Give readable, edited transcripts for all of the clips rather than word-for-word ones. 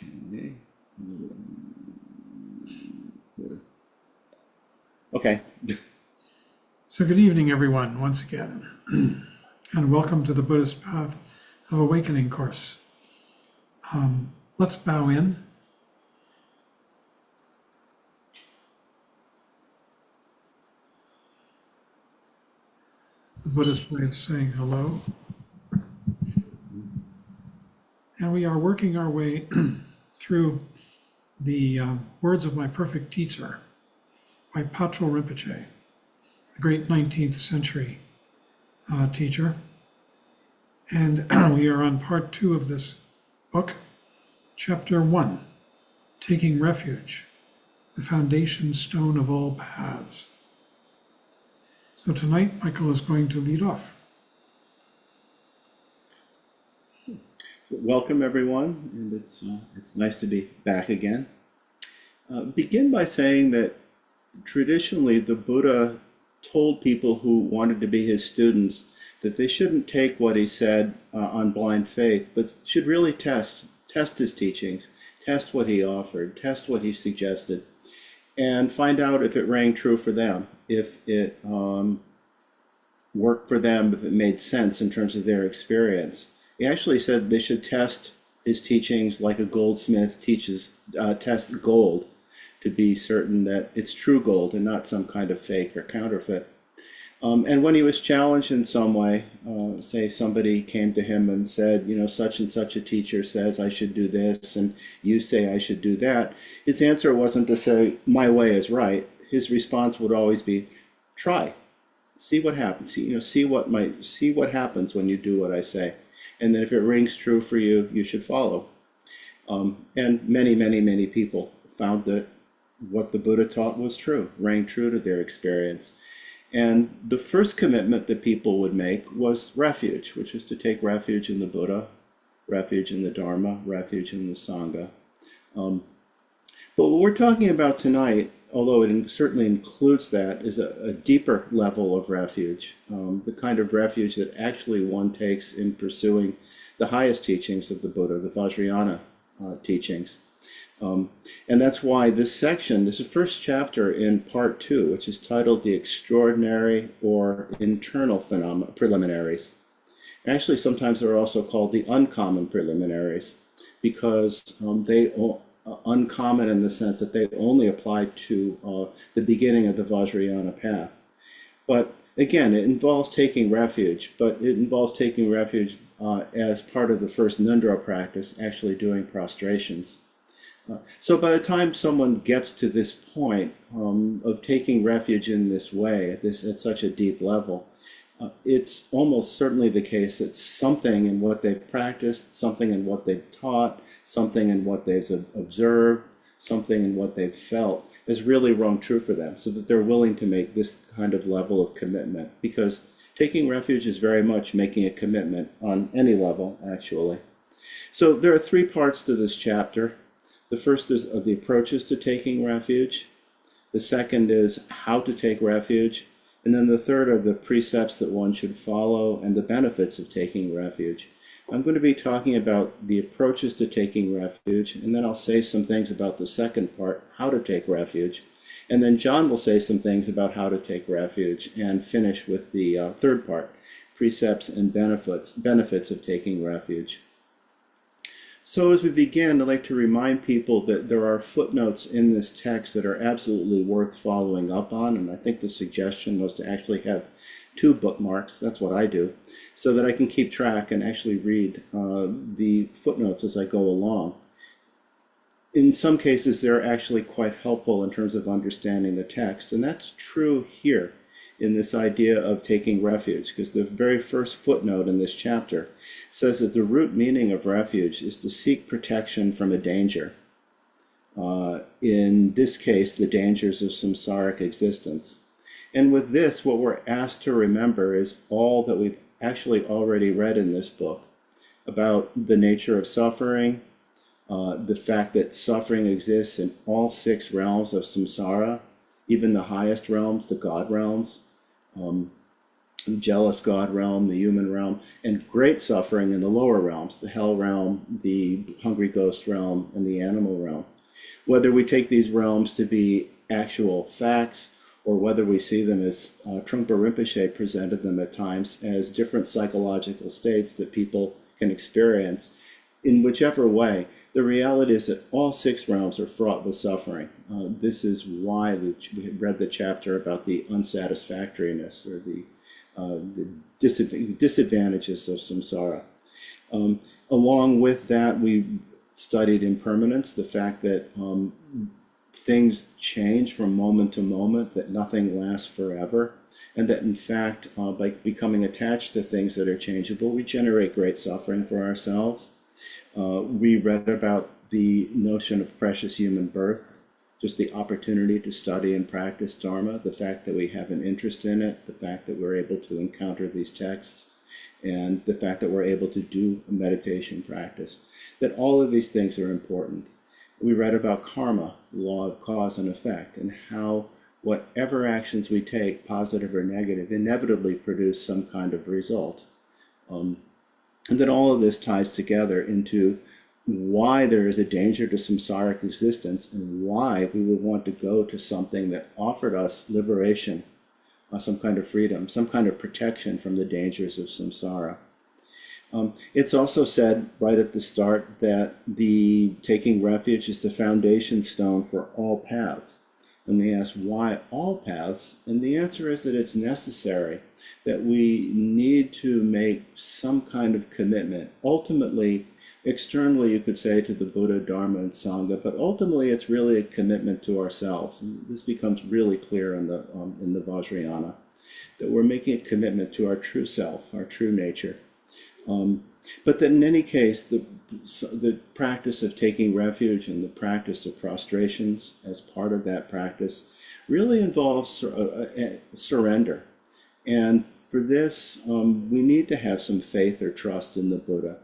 Okay. Okay. So good evening, everyone, once again, and welcome to the Buddhist Path of Awakening course. Let's bow in. The Buddhist way of saying hello. And we are working our way through the words of my perfect teacher by Patrul Rinpoche, the great 19th century teacher. And we are on part 2 of this book, chapter 1, Taking Refuge, the foundation stone of all paths. So tonight, Michael is going to lead off. Welcome, everyone, and it's nice to be back again. Begin by saying that traditionally the Buddha told people who wanted to be his students that they shouldn't take what he said on blind faith, but should really test his teachings, test what he offered, test what he suggested, and find out if it rang true for them, if it worked for them, if it made sense in terms of their experience. He actually said they should test his teachings like a goldsmith tests gold to be certain that it's true gold and not some kind of fake or counterfeit. And when he was challenged in some way, say somebody came to him and said, such and such a teacher says I should do this, and you say I should do that, his answer wasn't to say, my way is right. His response would always be, try, see what happens, see what happens when you do what I say. And then if it rings true for you, you should follow. And many people found that what the Buddha taught was true, rang true to their experience. And the first commitment that people would make was refuge, which was to take refuge in the Buddha, refuge in the Dharma, refuge in the Sangha. But what we're talking about tonight, although it certainly includes that, is a deeper level of refuge, the kind of refuge that actually one takes in pursuing the highest teachings of the Buddha, the Vajrayana teachings. And that's why this section, this is the first chapter in part 2, which is titled The Extraordinary or Internal Preliminaries. Actually, sometimes they're also called the Uncommon Preliminaries, because they uncommon in the sense that they only apply to the beginning of the Vajrayana path. But again, it involves taking refuge, but it involves taking refuge as part of the first Nundra practice, actually doing prostrations. So by the time someone gets to this point of taking refuge in this way, at such a deep level, it's almost certainly the case that something in what they've practiced, something in what they've taught, something in what they've observed, something in what they've felt has really rung true for them, so that they're willing to make this kind of level of commitment. Because taking refuge is very much making a commitment on any level, actually. So there are 3 parts to this chapter. The first is the approaches to taking refuge. The second is how to take refuge. And then the third are the precepts that one should follow and the benefits of taking refuge. I'm going to be talking about the approaches to taking refuge, and then I'll say some things about the second part, how to take refuge. And then John will say some things about how to take refuge and finish with the third part, precepts and benefits of taking refuge. So as we begin, I'd like to remind people that there are footnotes in this text that are absolutely worth following up on, and I think the suggestion was to actually have 2 bookmarks, that's what I do, so that I can keep track and actually read the footnotes as I go along. In some cases, they're actually quite helpful in terms of understanding the text, and that's true here in this idea of taking refuge, because the very first footnote in this chapter says that the root meaning of refuge is to seek protection from a danger. In this case, the dangers of samsaric existence. And with this, what we're asked to remember is all that we've actually already read in this book about the nature of suffering, the fact that suffering exists in all 6 realms of samsara, even the highest realms, the God realms, the jealous God realm, the human realm, and great suffering in the lower realms, the hell realm, the hungry ghost realm, and the animal realm. Whether we take these realms to be actual facts, or whether we see them as Trungpa Rinpoche presented them at times as different psychological states that people can experience, in whichever way, the reality is that all 6 realms are fraught with suffering. This is why we read the chapter about the unsatisfactoriness, or the disadvantages of samsara. Along with that, we studied impermanence, the fact that things change from moment to moment, that nothing lasts forever, and that in fact, by becoming attached to things that are changeable, we generate great suffering for ourselves. We read about the notion of precious human birth, just the opportunity to study and practice Dharma, the fact that we have an interest in it, the fact that we're able to encounter these texts, and the fact that we're able to do a meditation practice, that all of these things are important. We read about karma, the law of cause and effect, and how whatever actions we take, positive or negative, inevitably produce some kind of result. And that all of this ties together into why there is a danger to samsaric existence, and why we would want to go to something that offered us liberation, some kind of freedom, some kind of protection from the dangers of samsara. It's also said right at the start that the taking refuge is the foundation stone for all paths. And we ask, why all paths? And the answer is that it's necessary, that we need to make some kind of commitment. Ultimately, externally, you could say to the Buddha, Dharma, and Sangha, but ultimately it's really a commitment to ourselves. And this becomes really clear in the Vajrayana, that we're making a commitment to our true self, our true nature. But that in any case, the practice of taking refuge and the practice of prostrations as part of that practice really involves surrender. And for this, we need to have some faith or trust in the Buddha.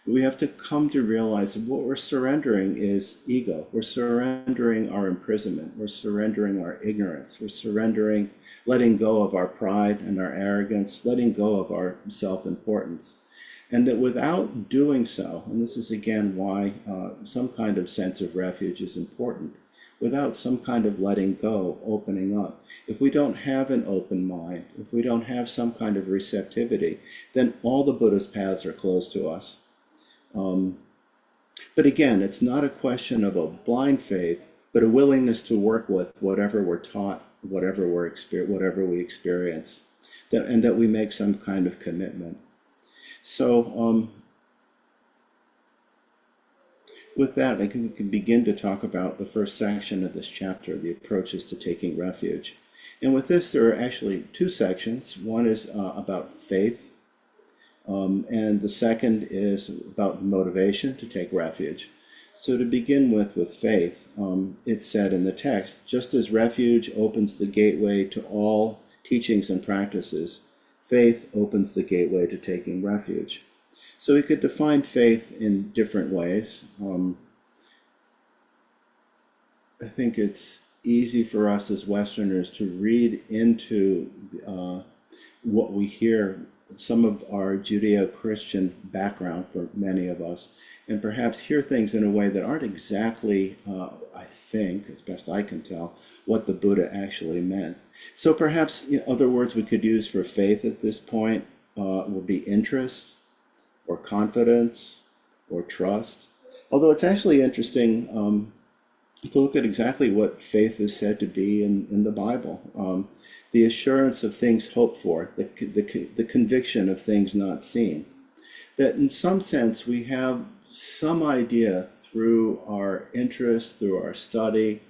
We have to come to realize that what we're surrendering is ego. We're surrendering our imprisonment. We're surrendering our ignorance. We're surrendering, letting go of our pride and our arrogance, letting go of our self-importance. And that without doing so, and this is again why some kind of sense of refuge is important, without some kind of letting go, opening up, if we don't have an open mind, if we don't have some kind of receptivity, then all the Buddha's paths are closed to us. But again, it's not a question of a blind faith, but a willingness to work with whatever we're taught, whatever we experience, and that we make some kind of commitment. So with that, I think we can begin to talk about the first section of this chapter, the approaches to taking refuge. And with this, there are actually 2 sections. One is about faith, and the second is about motivation to take refuge. So to begin with faith, it's said in the text, just as refuge opens the gateway to all teachings and practices, faith opens the gateway to taking refuge. So we could define faith in different ways. I think it's easy for us as Westerners to read into what we hear, some of our Judeo-Christian background for many of us, and perhaps hear things in a way that aren't exactly, I think, as best I can tell, what the Buddha actually meant. So perhaps other words we could use for faith at this point would be interest, or confidence, or trust. Although it's actually interesting to look at exactly what faith is said to be in the Bible. The assurance of things hoped for, the conviction of things not seen. That in some sense we have some idea through our interest, through our study,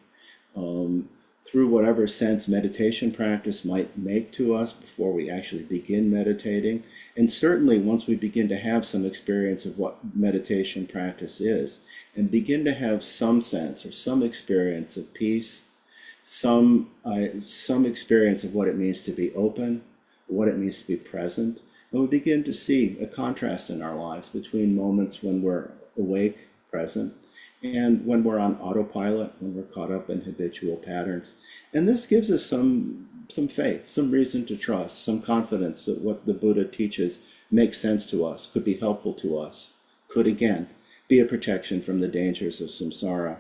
through whatever sense meditation practice might make to us before we actually begin meditating. And certainly once we begin to have some experience of what meditation practice is, and begin to have some sense or some experience of peace, some experience of what it means to be open, what it means to be present, and we begin to see a contrast in our lives between moments when we're awake, present, and when we're on autopilot, when we're caught up in habitual patterns. And this gives us some some faith, some reason to trust, some confidence that what the Buddha teaches makes sense to us, could be helpful to us, could again be a protection from the dangers of samsara.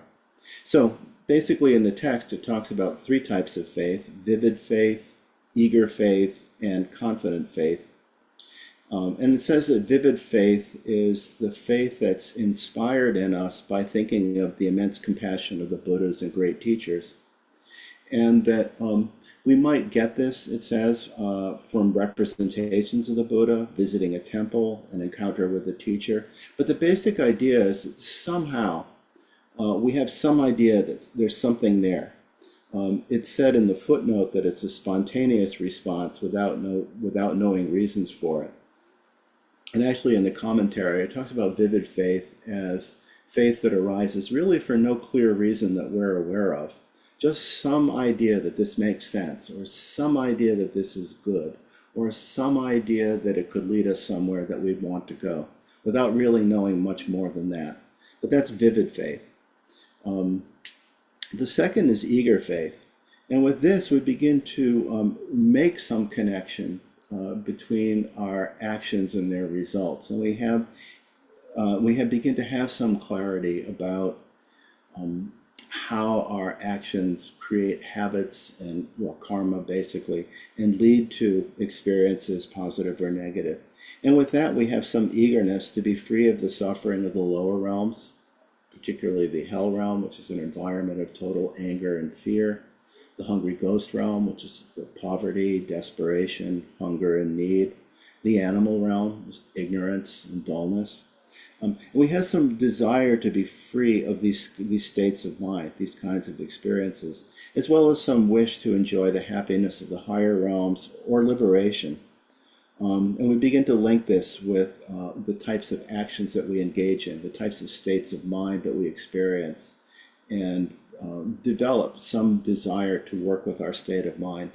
So basically in the text it talks about three types of faith: vivid faith, eager faith, and confident faith. And it says that vivid faith is the faith that's inspired in us by thinking of the immense compassion of the Buddhas and great teachers. And that we might get this, it says, from representations of the Buddha, visiting a temple, an encounter with a teacher. But the basic idea is that somehow we have some idea that there's something there. It's said in the footnote that it's a spontaneous response without knowing reasons for it. And actually in the commentary, it talks about vivid faith as faith that arises really for no clear reason that we're aware of. Just some idea that this makes sense, or some idea that this is good, or some idea that it could lead us somewhere that we'd want to go, without really knowing much more than that. But that's vivid faith. The second is eager faith. And with this, we begin to make some connection between our actions and their results. And we have begin to have some clarity about how our actions create habits and karma basically, and lead to experiences, positive or negative. And with that, we have some eagerness to be free of the suffering of the lower realms, particularly the hell realm, which is an environment of total anger and fear, the hungry ghost realm, which is poverty, desperation, hunger, and need, the animal realm, which is ignorance and dullness. And we have some desire to be free of these states of mind, these kinds of experiences, as well as some wish to enjoy the happiness of the higher realms or liberation. And we begin to link this with the types of actions that we engage in, the types of states of mind that we experience, and develop some desire to work with our state of mind.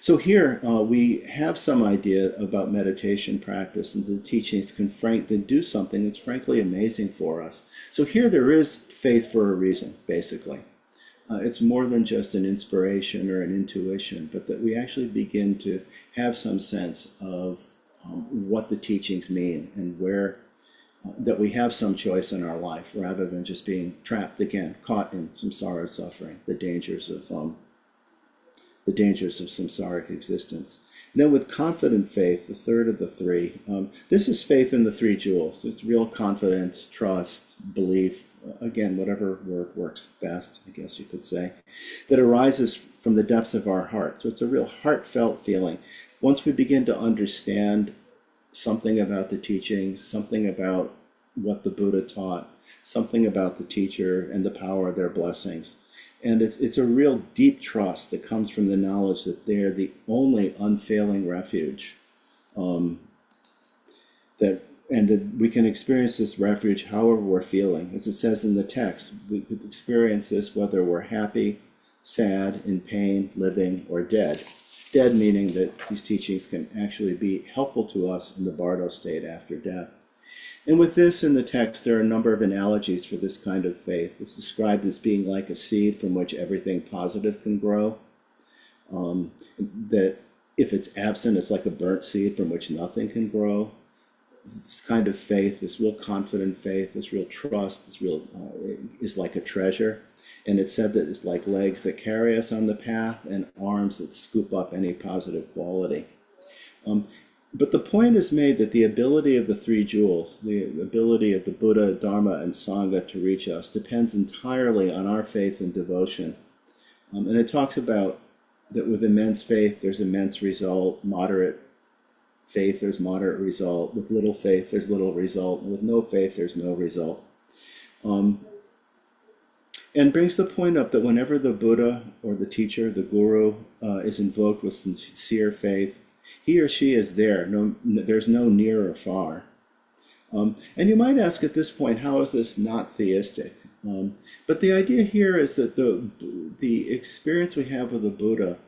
So here we have some idea about meditation practice, and the teachings can do something that's frankly amazing for us. So here there is faith for a reason, basically. It's more than just an inspiration or an intuition, but that we actually begin to have some sense of what the teachings mean, and where that we have some choice in our life, rather than just being trapped again, caught in samsara suffering, the dangers of samsaric existence. And then with confident faith, the third of the three, this is faith in the three jewels. It's real confidence, trust, belief, again, whatever word works best, I guess you could say, that arises from the depths of our heart. So it's a real heartfelt feeling. Once we begin to understand something about the teachings, something about what the Buddha taught, something about the teacher and the power of their blessings. And it's a real deep trust that comes from the knowledge that they're the only unfailing refuge. That we can experience this refuge however we're feeling. As it says in the text, we could experience this whether we're happy, sad, in pain, living, or dead. Dead meaning that these teachings can actually be helpful to us in the bardo state after death. And with this in the text, there are a number of analogies for this kind of faith. It's described as being like a seed from which everything positive can grow. That if it's absent, it's like a burnt seed from which nothing can grow. This kind of faith, this real confident faith, this real trust, this real is like a treasure. And it's said that it's like legs that carry us on the path, and arms that scoop up any positive quality. But the point is made that the ability of the three jewels, the ability of the Buddha, Dharma, and Sangha to reach us, depends entirely on our faith and devotion. And it talks about that with immense faith, there's immense result. Moderate faith, there's moderate result. With little faith, there's little result. And with no faith, there's no result. And brings the point up that whenever the Buddha or the teacher, the guru, is invoked with sincere faith, he or she is there. There's no near or far. And you might ask at this point, how is this not theistic? But the idea here is that the experience we have with the Buddha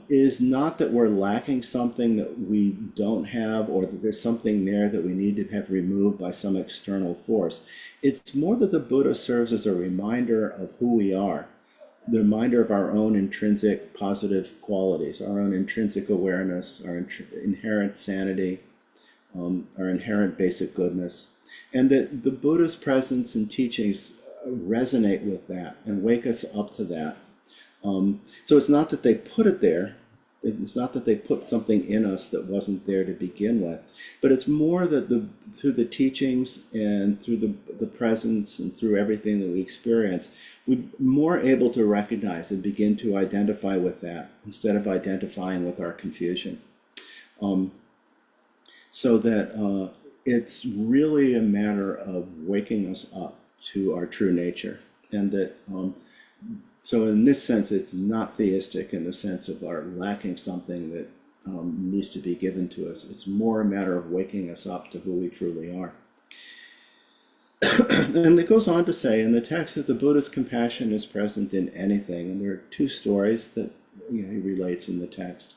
is not that we're lacking something that we don't have, or that there's something there that we need to have removed by some external force. It's more that the Buddha serves as a reminder of who we are, the reminder of our own intrinsic positive qualities, our own intrinsic awareness, our inherent sanity, our inherent basic goodness, and that the Buddha's presence and teachings resonate with that and wake us up to that. So it's not that they put it there. It's not that they put something in us that wasn't there to begin with, but it's more that through the teachings and through the presence and through everything that we experience, we're more able to recognize and begin to identify with that instead of identifying with our confusion. So that it's really a matter of waking us up to our true nature, and that so in this sense, it's not theistic in the sense of our lacking something that needs to be given to us. It's more a matter of waking us up to who we truly are. And it goes on to say in the text that the Buddha's compassion is present in anything. And there are two stories that he relates in the text.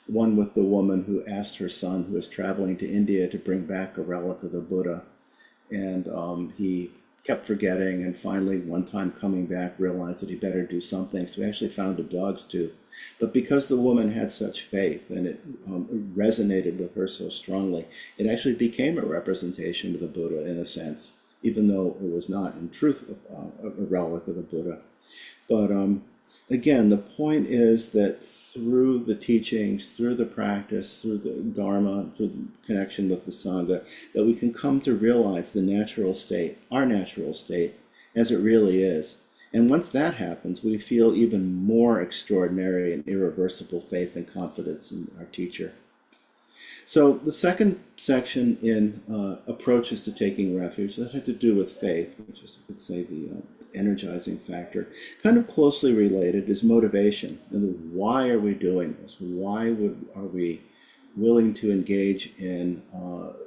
One with the woman who asked her son, who was traveling to India, to bring back a relic of the Buddha. And he kept forgetting, and finally one time coming back realized that he better do something, so he actually found a dog's tooth. But because the woman had such faith and it resonated with her so strongly, it actually became a representation of the Buddha in a sense, even though it was not in truth a relic of the Buddha. But again, the point is that through the teachings, through the practice, through the Dharma, through the connection with the Sangha, that we can come to realize the natural state, our natural state, as it really is. And once that happens, we feel even more extraordinary and irreversible faith and confidence in our teacher. So the second section in approaches to taking refuge, that had to do with faith, which is, you could say, the energizing factor. Kind of closely related is motivation. And why are we doing this? Why are we willing to engage in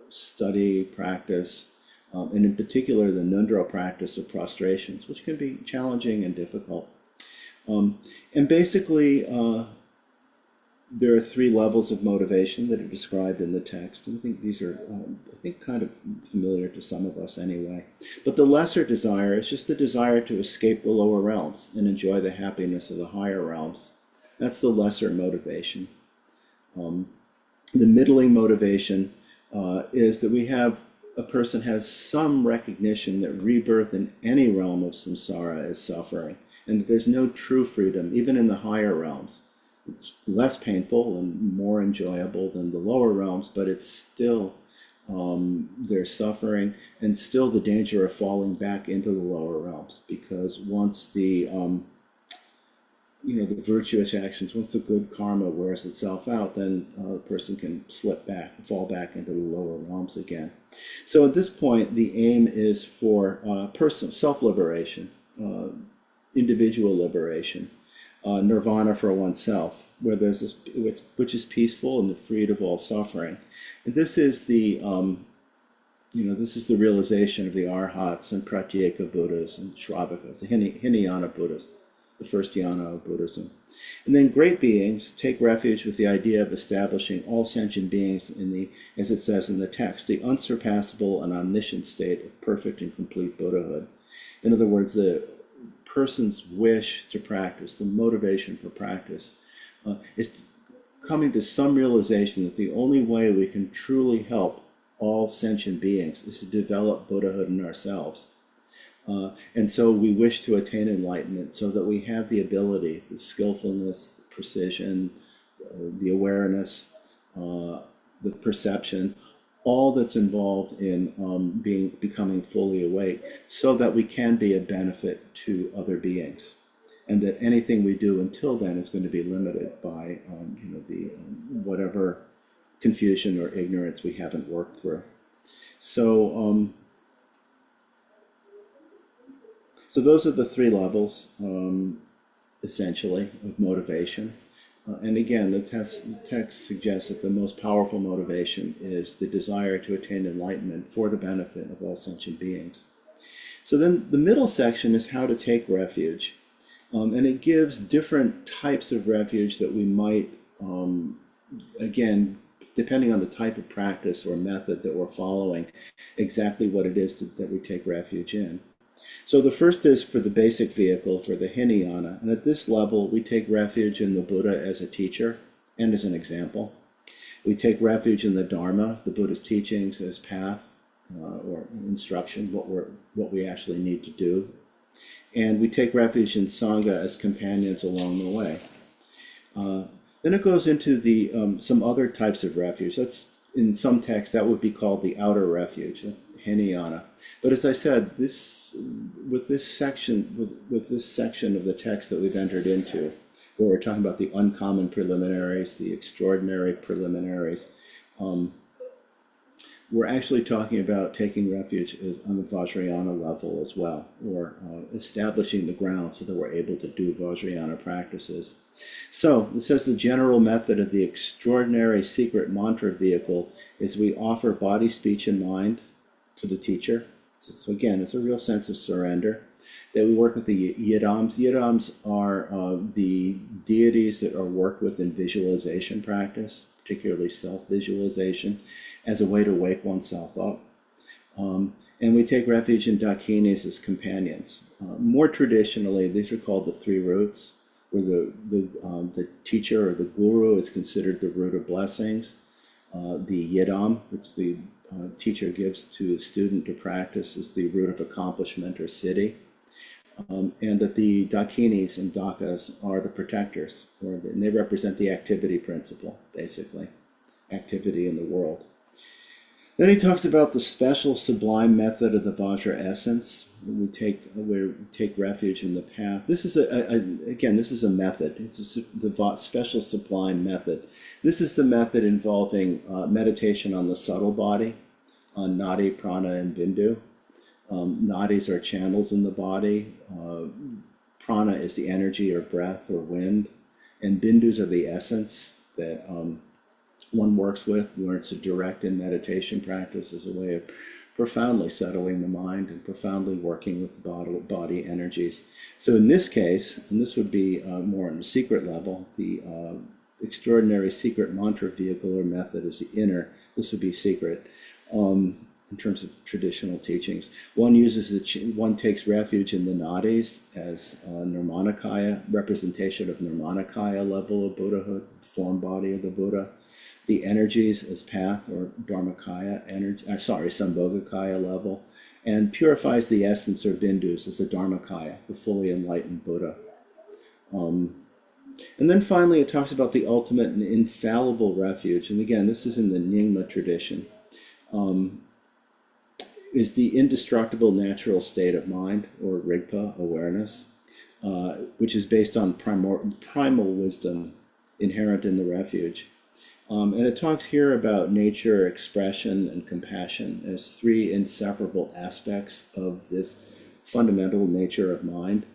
study, practice, and in particular the Nundro practice of prostrations, which can be challenging and difficult. And basically, there are three levels of motivation that are described in the text. And I think these are, kind of familiar to some of us anyway. But the lesser desire is just the desire to escape the lower realms and enjoy the happiness of the higher realms. That's the lesser motivation. The middling motivation is that a person has some recognition that rebirth in any realm of samsara is suffering, and that there's no true freedom, even in the higher realms. It's less painful and more enjoyable than the lower realms, but it's still, there's suffering and still the danger of falling back into the lower realms, because once the virtuous actions, once the good karma wears itself out, then the person can fall back into the lower realms again. So at this point, the aim is for personal self-liberation, individual liberation. Nirvana for oneself, where there's this, which is peaceful and freed of all suffering. And this is the, this is the realization of the Arhats and Pratyeka Buddhas and Shravakas, the Hinayana Buddhas, the first jhana of Buddhism. And then great beings take refuge with the idea of establishing all sentient beings in the, as it says in the text, the unsurpassable and omniscient state of perfect and complete Buddhahood. In other words, the person's wish to practice, the motivation for practice, is coming to some realization that the only way we can truly help all sentient beings is to develop Buddhahood in ourselves. And so we wish to attain enlightenment so that we have the ability, the skillfulness, the precision, the awareness, the perception, all that's involved in becoming fully awake, so that we can be a benefit to other beings, and that anything we do until then is going to be limited by whatever confusion or ignorance we haven't worked through. So so those are the three levels, essentially, of motivation. And again, the text suggests that the most powerful motivation is the desire to attain enlightenment for the benefit of all sentient beings. So then the middle section is how to take refuge. And it gives different types of refuge that we might, again, depending on the type of practice or method that we're following, exactly what it is that we take refuge in. So the first is for the basic vehicle, for the Hinayana. And at this level, we take refuge in the Buddha as a teacher and as an example. We take refuge in the Dharma, the Buddha's teachings, as path or instruction, what we actually need to do. And we take refuge in Sangha as companions along the way. Then it goes into the some other types of refuge. That's in some texts that would be called the outer refuge, that's Hinayana. But as I said, with this section of the text that we've entered into, where we're talking about the uncommon preliminaries, the extraordinary preliminaries, we're actually talking about taking refuge on the Vajrayana level as well, or establishing the ground so that we're able to do Vajrayana practices. So it says the general method of the extraordinary secret mantra vehicle is we offer body, speech, and mind to the teacher. So again, it's a real sense of surrender. That we work with the yidams. Yidams are the deities that are worked with in visualization practice, particularly self-visualization, as a way to wake oneself up. And we take refuge in dakinis as companions. More traditionally, these are called the three roots, where the teacher or the guru is considered the root of blessings. The yidam, which the teacher gives to a student to practice, is the root of accomplishment or siddhi. And that the dakinis and dakas are the protectors, and they represent the activity principle, basically, activity in the world. Then he talks about the special sublime method of the Vajra essence. We take refuge in the path. This is again, this is a method. It's the special sublime method. This is the method involving meditation on the subtle body, on nadi, prana, and bindu. Nadis are channels in the body. Prana is the energy or breath or wind, and bindus are the essence that one works with, learns to direct in meditation practice as a way of profoundly settling the mind and profoundly working with body energies. So in this case, and this would be more on the secret level, the extraordinary secret mantra vehicle or method is the inner. This would be secret. In terms of traditional teachings, one takes refuge in the nadis as Nirmanakaya, representation of Nirmanakaya level of Buddhahood, form body of the Buddha. The energies as path or Dharmakaya Sambhogakaya level, and purifies the essence or bindus as the Dharmakaya, the fully enlightened Buddha. And then finally it talks about the ultimate and infallible refuge, and again this is in the Nyingma tradition, is the indestructible natural state of mind, or Rigpa, awareness, which is based on primal wisdom inherent in the refuge. And it talks here about nature, expression, and compassion as three inseparable aspects of this fundamental nature of mind.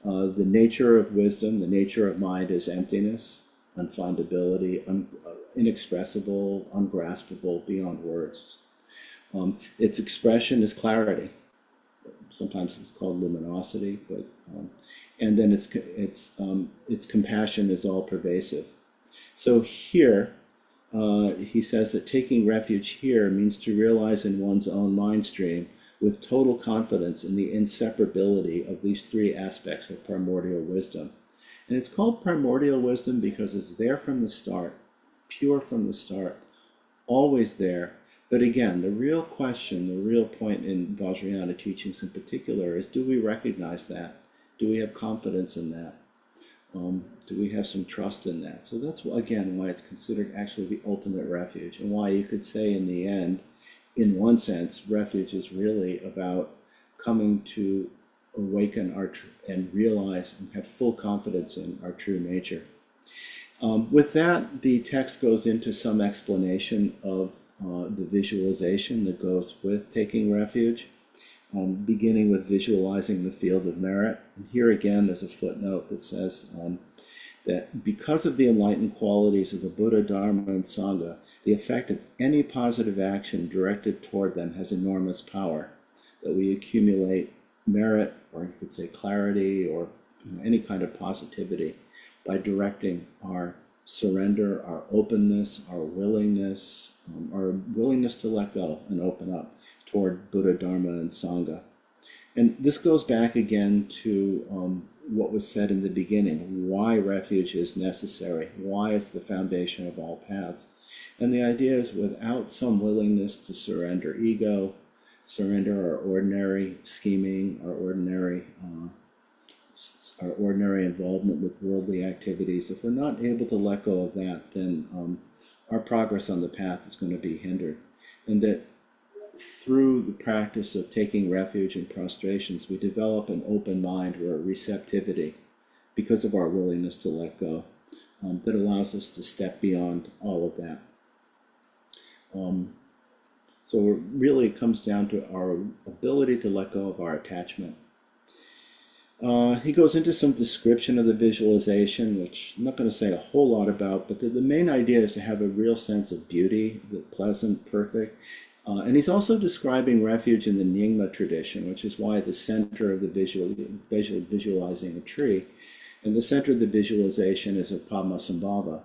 The nature of wisdom, the nature of mind is emptiness, unfindability, inexpressible, ungraspable, beyond words. Its expression is clarity. Sometimes it's called luminosity, but and then its compassion is all pervasive. So here, he says that taking refuge here means to realize in one's own mind stream with total confidence in the inseparability of these three aspects of primordial wisdom. And it's called primordial wisdom because it's there from the start, pure from the start, always there. But again, the real question, the real point in Vajrayana teachings in particular is, do we recognize that? Do we have confidence in that? Do we have some trust in that? So that's, again, why it's considered actually the ultimate refuge, and why you could say in the end, in one sense, refuge is really about coming to awaken and realize and have full confidence in our true nature. With that, the text goes into some explanation of the visualization that goes with taking refuge, beginning with visualizing the field of merit. And here again, there's a footnote that says that because of the enlightened qualities of the Buddha, Dharma, and Sangha, the effect of any positive action directed toward them has enormous power, that we accumulate merit, or you could say clarity, or any kind of positivity by directing our surrender, our openness, our willingness to let go and open up toward Buddha, Dharma, and Sangha. And this goes back again to what was said in the beginning, why refuge is necessary, why it's the foundation of all paths. And the idea is without some willingness to surrender ego, surrender our ordinary scheming, our ordinary involvement with worldly activities, if we're not able to let go of that, then our progress on the path is going to be hindered. And that through the practice of taking refuge in prostrations, we develop an open mind or a receptivity because of our willingness to let go that allows us to step beyond all of that. So really it comes down to our ability to let go of our attachment. He goes into some description of the visualization, which I'm not going to say a whole lot about, but the main idea is to have a real sense of beauty, the pleasant, perfect. And he's also describing refuge in the Nyingma tradition, which is why the center of the visualizing a tree, and the center of the visualization is a Padmasambhava,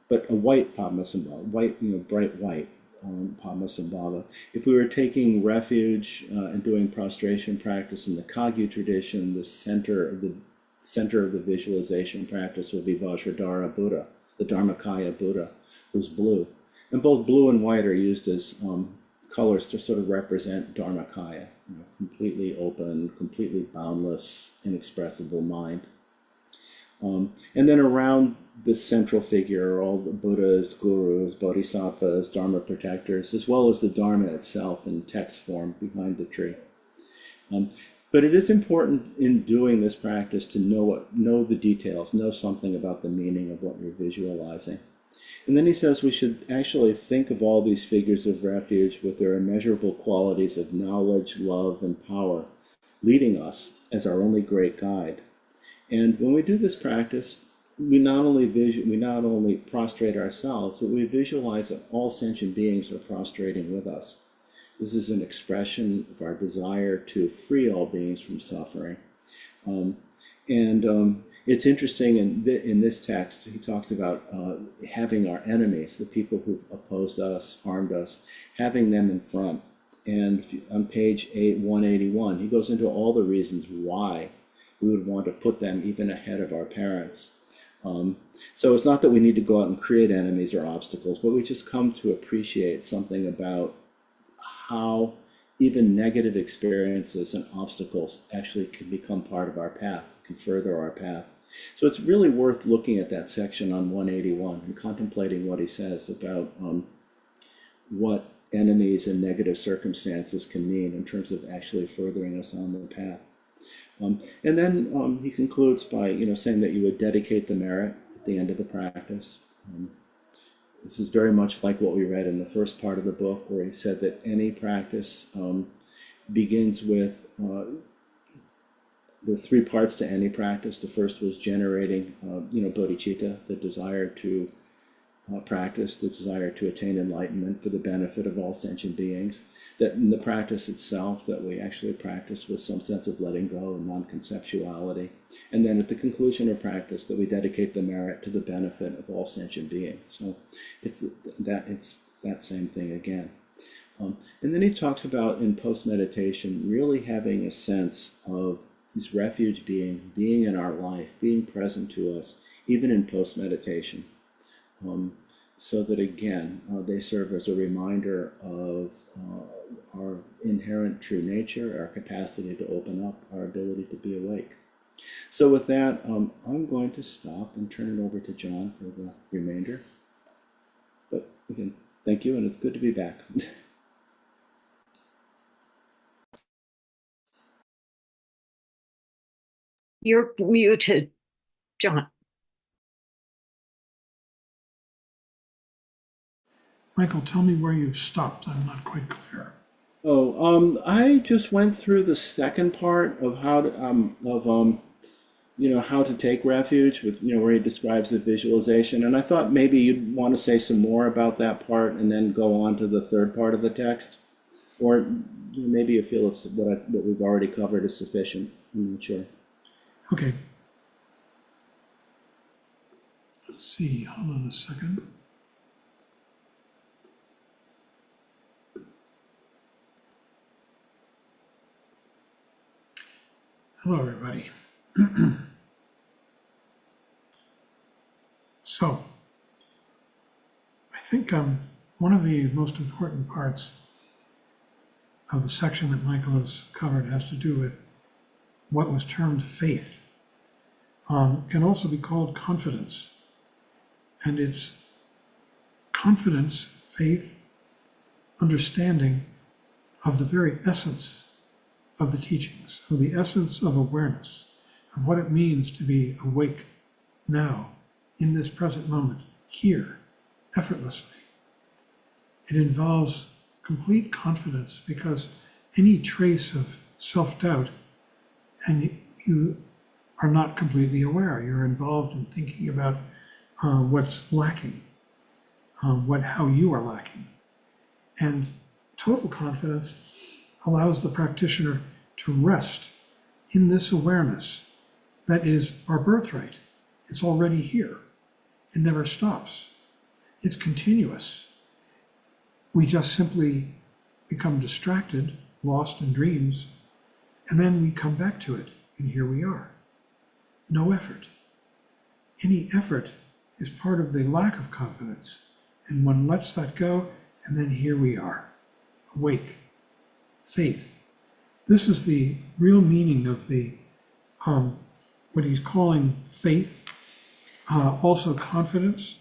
but a white Padmasambhava, bright white Padmasambhava. If we were taking refuge and doing prostration practice in the Kagyu tradition, the center of the visualization practice would be Vajradhara Buddha, the Dharmakaya Buddha, who's blue. And both blue and white are used as colors to sort of represent Dharmakaya, completely open, completely boundless, inexpressible mind. And then around the central figure are all the Buddhas, gurus, bodhisattvas, Dharma protectors, as well as the Dharma itself in text form behind the tree. But it is important in doing this practice to know the details, know something about the meaning of what you're visualizing. And then he says we should actually think of all these figures of refuge with their immeasurable qualities of knowledge, love, and power, leading us as our only great guide. And when we do this practice, we not only prostrate ourselves, but we visualize that all sentient beings are prostrating with us. This is an expression of our desire to free all beings from suffering. It's interesting in this text, he talks about having our enemies, the people who opposed us, harmed us, having them in front. And on page 181, he goes into all the reasons why we would want to put them even ahead of our parents. So it's not that we need to go out and create enemies or obstacles, but we just come to appreciate something about how even negative experiences and obstacles actually can become part of our path, can further our path. So it's really worth looking at that section on 181 and contemplating what he says about what enemies and negative circumstances can mean in terms of actually furthering us on the path. And then he concludes by saying that you would dedicate the merit at the end of the practice. This is very much like what we read in the first part of the book, where he said that any practice begins with the three parts to any practice. The first was generating, bodhicitta, the desire to practice, the desire to attain enlightenment for the benefit of all sentient beings. That in the practice itself, that we actually practice with some sense of letting go and non-conceptuality. And then at the conclusion of practice, that we dedicate the merit to the benefit of all sentient beings. So it's that same thing again. And then he talks about in post-meditation really having a sense of these refuge beings being in our life, being present to us, even in post-meditation. So that again, they serve as a reminder of our inherent true nature, our capacity to open up, our ability to be awake. So with that, I'm going to stop and turn it over to John for the remainder. But again, thank you, and it's good to be back. You're muted, John. Michael, tell me where you've stopped. I'm not quite clear. I just went through the second part of how to how to take refuge with where he describes the visualization, and I thought maybe you'd want to say some more about that part and then go on to the third part of the text, or maybe you feel it's what we've already covered is sufficient. I'm not sure. Okay. Let's see. Hold on a second. Hello, everybody. So, I think one of the most important parts of the section that Michael has covered has to do with what was termed faith. Can also be called confidence. And it's confidence, faith, understanding of the very essence of the teachings, of the essence of awareness, of what it means to be awake now, in this present moment, here, effortlessly. It involves complete confidence because any trace of self-doubt and you are not completely aware. You're involved in thinking about what's lacking, how you are lacking. And total confidence allows the practitioner to rest in this awareness that is our birthright. It's already here. It never stops. It's continuous. We just simply become distracted, lost in dreams, and then we come back to it, and here we are. No effort. Any effort is part of the lack of confidence, and one lets that go, and then here we are, awake, faith. This is the real meaning of the what he's calling faith, also confidence.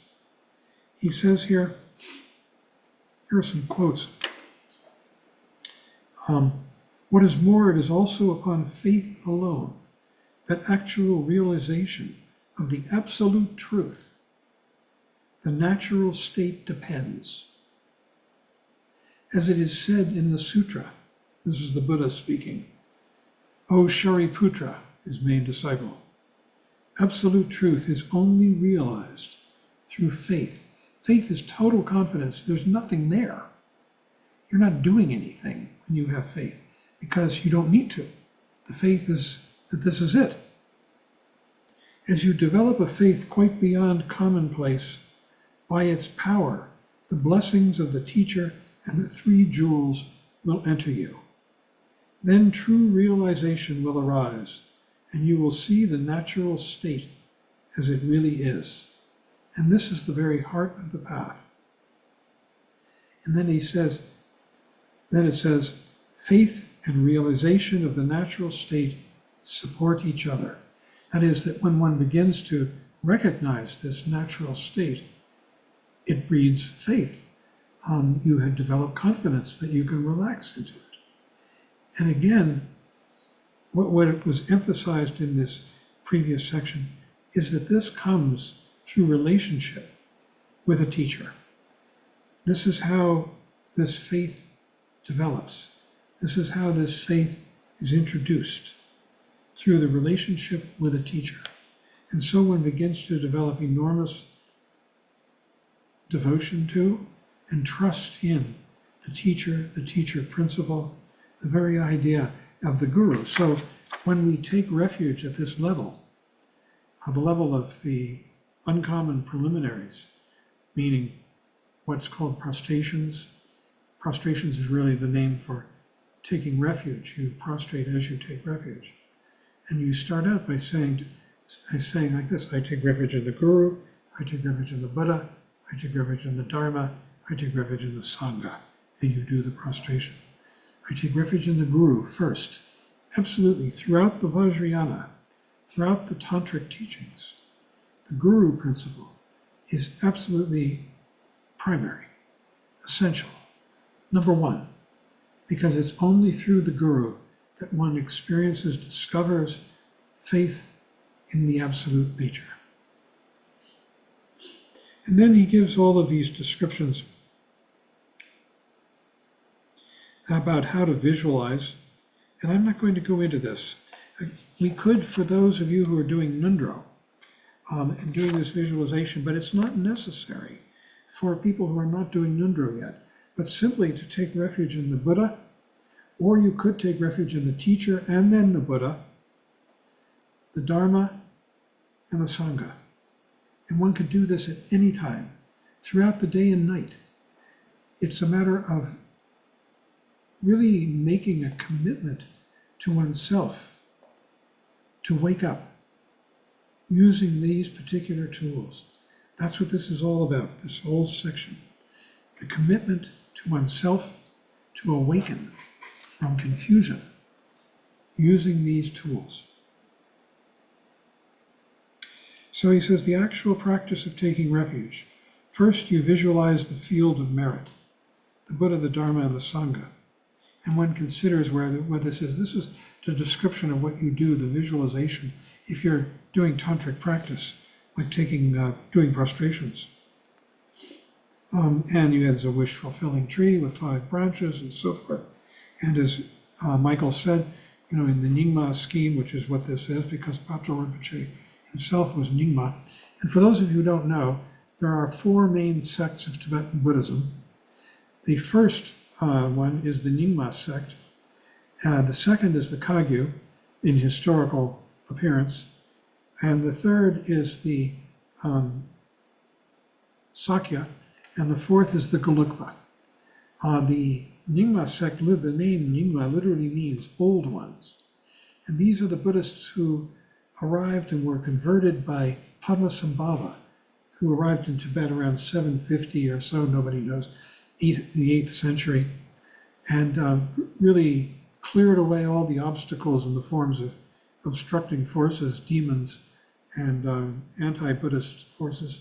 He says here are some quotes. What is more, it is also upon faith alone that actual realization of the absolute truth, the natural state depends. As it is said in the sutra, this is the Buddha speaking, O Shariputra, his main disciple, absolute truth is only realized through faith. Faith is total confidence. There's nothing there. You're not doing anything when you have faith because you don't need to. The faith is that this is it. As you develop a faith quite beyond commonplace, by its power, the blessings of the teacher and the three jewels will enter you. Then true realization will arise, and you will see the natural state as it really is. And this is the very heart of the path. And then it says, faith and realization of the natural state support each other. That is, that when one begins to recognize this natural state, it breeds faith. You have developed confidence that you can relax into it. And again, what was emphasized in this previous section is that this comes through relationship with a teacher. This is how this faith develops. This is how this faith is introduced, through the relationship with a teacher. And so one begins to develop enormous devotion to and trust in the teacher principle, the very idea of the guru. So when we take refuge at this level, the level of the uncommon preliminaries, meaning what's called prostrations. Prostrations is really the name for taking refuge. You prostrate as you take refuge. And you start out by saying like this, I take refuge in the Guru, I take refuge in the Buddha, I take refuge in the Dharma, I take refuge in the Sangha. And you do the prostration. I take refuge in the Guru first. Absolutely, throughout the Vajrayana, throughout the Tantric teachings, the Guru principle is absolutely primary, essential, number one, because it's only through the Guru that one experiences, discovers faith in the absolute nature. And then he gives all of these descriptions about how to visualize, and I'm not going to go into this. We could, for those of you who are doing Nundro and doing this visualization, but it's not necessary for people who are not doing Nundro yet, but simply to take refuge in the Buddha, or you could take refuge in the teacher and then the Buddha, the Dharma, and the Sangha. And one could do this at any time, throughout the day and night. It's a matter of really making a commitment to oneself to wake up using these particular tools. That's what this is all about, this whole section. The commitment to oneself to awaken from confusion using these tools. So he says the actual practice of taking refuge. First, you visualize the field of merit, the Buddha, the Dharma, and the Sangha. And one considers where this is. This is the description of what you do, the visualization, if you're doing tantric practice, like doing prostrations. And you have a wish-fulfilling tree with 5 branches and so forth. And as Michael said, in the Nyingma scheme, which is what this is, because Patrul Rinpoche himself was Nyingma. And for those of you who don't know, there are 4 main sects of Tibetan Buddhism. The first one is the Nyingma sect. The second is the Kagyu in historical appearance. And the third is the Sakya. And the fourth is the Gelugpa. The Nyingma sect, the name Nyingma literally means old ones. And these are the Buddhists who arrived and were converted by Padmasambhava, who arrived in Tibet around 750 or so, nobody knows, the 8th century, and really cleared away all the obstacles in the forms of obstructing forces, demons, and anti-Buddhist forces,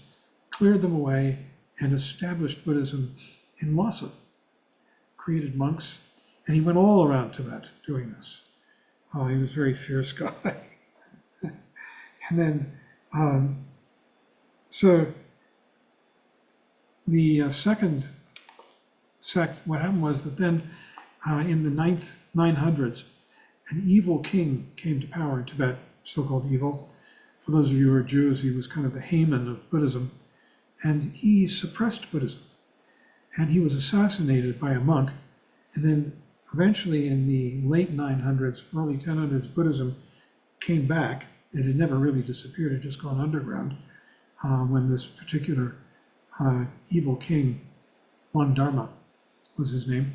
cleared them away and established Buddhism in Lhasa, created monks, and he went all around Tibet doing this. He was a very fierce guy. And then, so the second sect, what happened was that then in the 900s, an evil king came to power in Tibet, so-called evil. For those of you who are Jews, he was kind of the Haman of Buddhism. And he suppressed Buddhism. And he was assassinated by a monk. And then eventually in the late 900s, early 1000s, Buddhism came back. It had never really disappeared, it had just gone underground when this particular evil king, One Dharma was his name,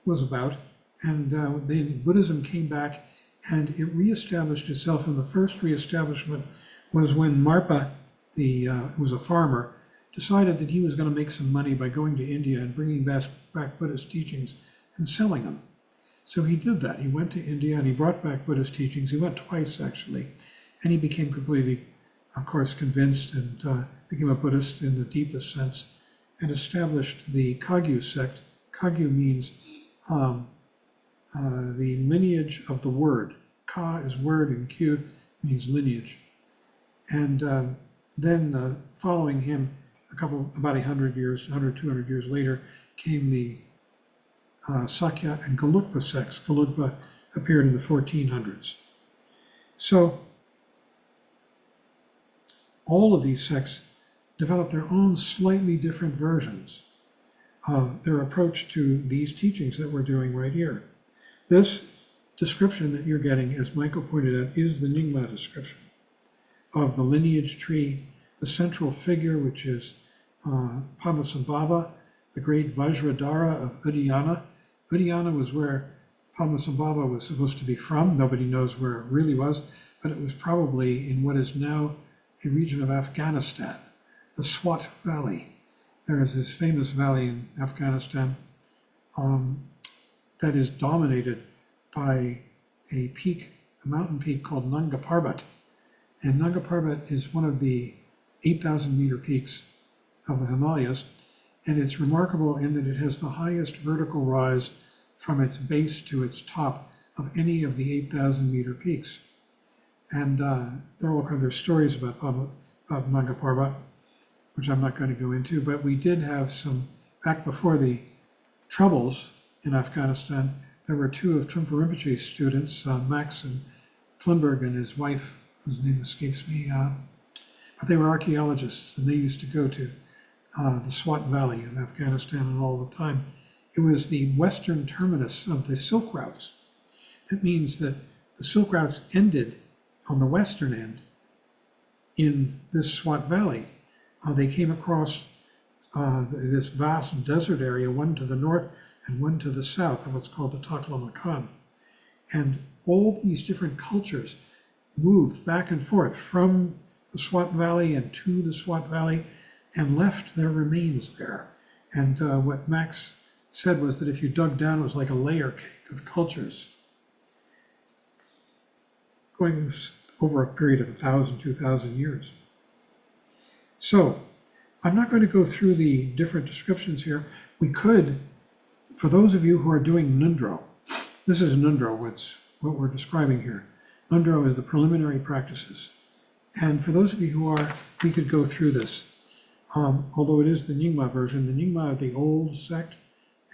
was about. And then Buddhism came back and it reestablished itself. And the first reestablishment was when Marpa, who was a farmer, decided that he was going to make some money by going to India and bringing back Buddhist teachings and selling them. So he did that. He went to India and he brought back Buddhist teachings. He went twice, actually. And he became completely, of course, convinced and became a Buddhist in the deepest sense and established the Kagyu sect. Kagyu means the lineage of the word. Ka is word and Kyu means lineage. And then following him, about 100 years, 100, 200 years later, came the Sakya and Gelugpa sects. Gelugpa appeared in the 1400s. So all of these sects developed their own slightly different versions of their approach to these teachings that we're doing right here. This description that you're getting, as Michael pointed out, is the Nyingma description of the lineage tree, the central figure, which is Padmasambhava, the great Vajradhara of Udayana. Udayana was where Padmasambhava was supposed to be from. Nobody knows where it really was, but it was probably in what is now a region of Afghanistan, the Swat Valley. There is this famous valley in Afghanistan that is dominated by a peak, a mountain peak called Nanga Parbat. And Nanga Parbat is one of the 8,000 meter peaks of the Himalayas. And it's remarkable in that it has the highest vertical rise from its base to its top of any of the 8,000 meter peaks. And there are all kinds of stories about Nanga Parbat, which I'm not going to go into, but we did have some, back before the troubles in Afghanistan, there were 2 of Trungpa Rinpoche's students, Max and Klimberg, and his wife, whose name escapes me, but they were archaeologists, and they used to go to the Swat Valley of Afghanistan and all the time. It was the western terminus of the Silk Routes. That means that the Silk Routes ended on the western end in this Swat Valley. They came across this vast desert area, one to the north and one to the south, of what's called the Taklamakan. And all these different cultures moved back and forth from the Swat Valley and to the Swat Valley and left their remains there. And what Max said was that if you dug down, it was like a layer cake of cultures going over a period of 1,000, 2,000 years. So I'm not going to go through the different descriptions here. We could, for those of you who are doing Nundro, this is Nundro, what we're describing here. Nundro is the preliminary practices. And for those of you who are, we could go through this. Although it is the Nyingma version. The Nyingma are the old sect,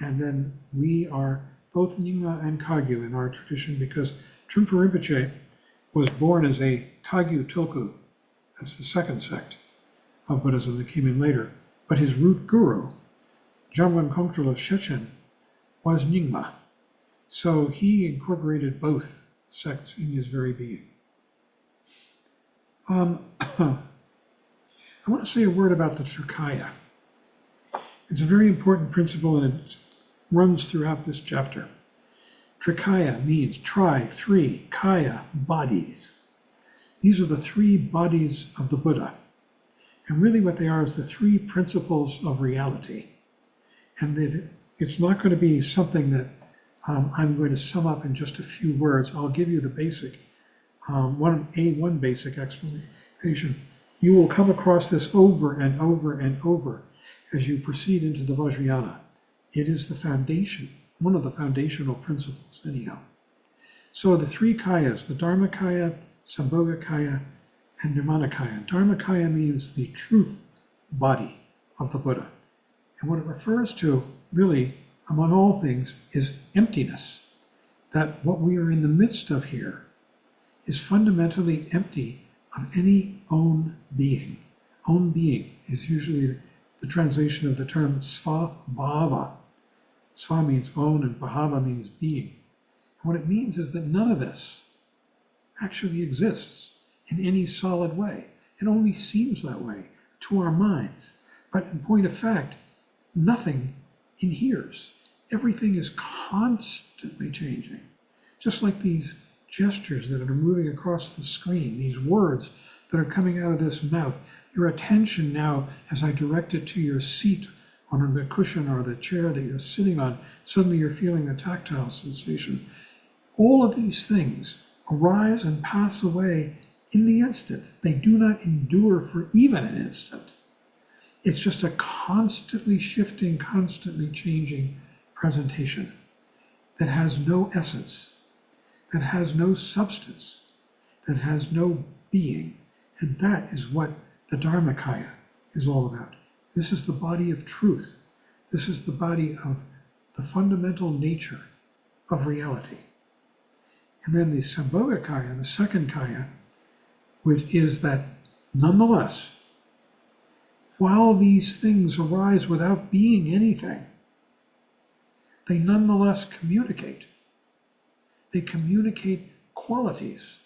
and then we are both Nyingma and Kagyu in our tradition because Trungpa Rinpoche was born as a Kagyu Tulku. That's the second sect of Buddhism that came in later. But his root guru, Jamgon Kongtrul of Shechen, was Nyingma. So he incorporated both sects in his very being. I want to say a word about the Trikaya. It's a very important principle and it runs throughout this chapter. Trikaya means tri, three, kaya, bodies. These are the three bodies of the Buddha. And really what they are is the three principles of reality. And it's not going to be something that I'm going to sum up in just a few words. I'll give you the basic, one basic explanation. You will come across this over and over and over as you proceed into the Vajrayana. It is the foundation, one of the foundational principles anyhow. So the three kayas, the Dharmakaya, Sambhogakaya, and Nirmanakaya. Dharmakaya means the truth body of the Buddha. And what it refers to, really, among all things, is emptiness. That what we are in the midst of here is fundamentally empty of any own being. Own being is usually the translation of the term svabhava. Sva means own and bhava means being. And what it means is that none of this actually exists in any solid way. It only seems that way to our minds. But in point of fact, nothing inheres. Everything is constantly changing. Just like these gestures that are moving across the screen, these words that are coming out of this mouth. Your attention now, as I direct it to your seat on the cushion or the chair that you're sitting on, suddenly you're feeling a tactile sensation. All of these things arise and pass away in the instant. They do not endure for even an instant. It's just a constantly shifting, constantly changing presentation that has no essence, that has no substance, that has no being. And that is what the Dharmakaya is all about. This is the body of truth. This is the body of the fundamental nature of reality. And then the Sambhogakaya, the second kaya, which is that nonetheless, while these things arise without being anything, they nonetheless communicate. They communicate qualities.